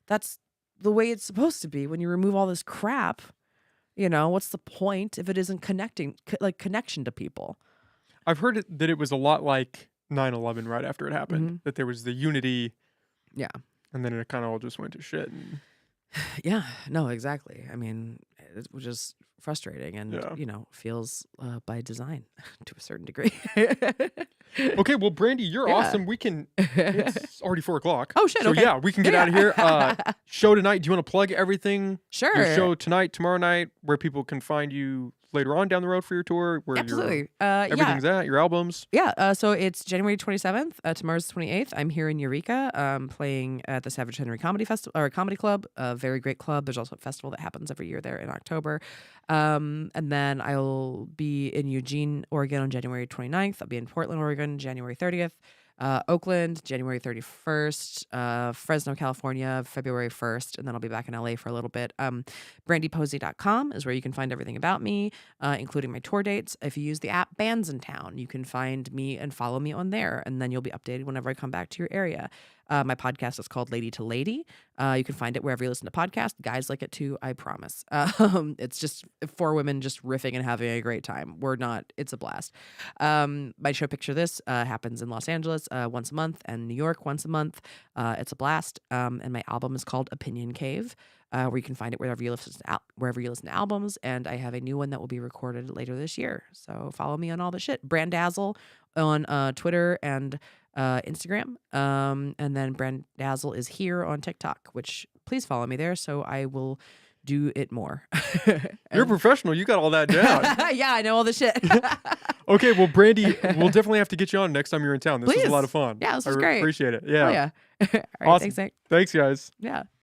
that's the way it's supposed to be when you remove all this crap. You know, what's the point if it isn't connection to people? I've heard that it was a lot like 9/11 right after it happened. Mhm. That there was the unity. Yeah. And then it kind of all just went to shit. And Yeah, no, exactly. I mean, it was just frustrating and, Yeah. you know, feels by design to a certain degree. okay, well, Brandie, you're Yeah. awesome. We can. It's already 4 o'clock. Oh, shit, So okay. yeah, we can get out of here. Show tonight. Do you want to plug everything? Sure. Your show tonight, tomorrow night, where people can find you later on down the road for your tour, where Absolutely. everything's at, your albums. Yeah, so it's January 27th. Tomorrow's the 28th. I'm here in Eureka, playing at the Savage Henry Comedy Festival or Comedy Club, a very great club. There's also a festival that happens every year there in October. And then I'll be in Eugene, Oregon on January 29th. I'll be in Portland, Oregon, January 30th. Oakland, January 31st, Fresno, California, February 1st, and then I'll be back in LA for a little bit. BrandiePosey.com is where you can find everything about me, including my tour dates. If you use the app Bands in Town, you can find me and follow me on there, and then you'll be updated whenever I come back to your area. My podcast is called Lady to Lady. You can find it wherever you listen to podcasts. Guys like it too, I promise. It's just 4 women just riffing and having a great time. It's a blast. My show Picture This happens in Los Angeles once a month and New York once a month. It's a blast. And my album is called Opinion Cave, where you can find it wherever you listen to albums. And I have a new one that will be recorded later this year. So follow me on all the shit. Brandazzle on Twitter and Instagram. And then Brandazzle is here on TikTok, which please follow me there so I will do it more. You're a professional. You got all that down. Yeah, I know all the shit. Okay, well, Brandie, we'll definitely have to get you on next time you're in town. This was a lot of fun. Yeah, this was great. Appreciate it. Oh, Yeah. yeah. All right, Awesome. thanks, Nick. Thanks, guys. Yeah.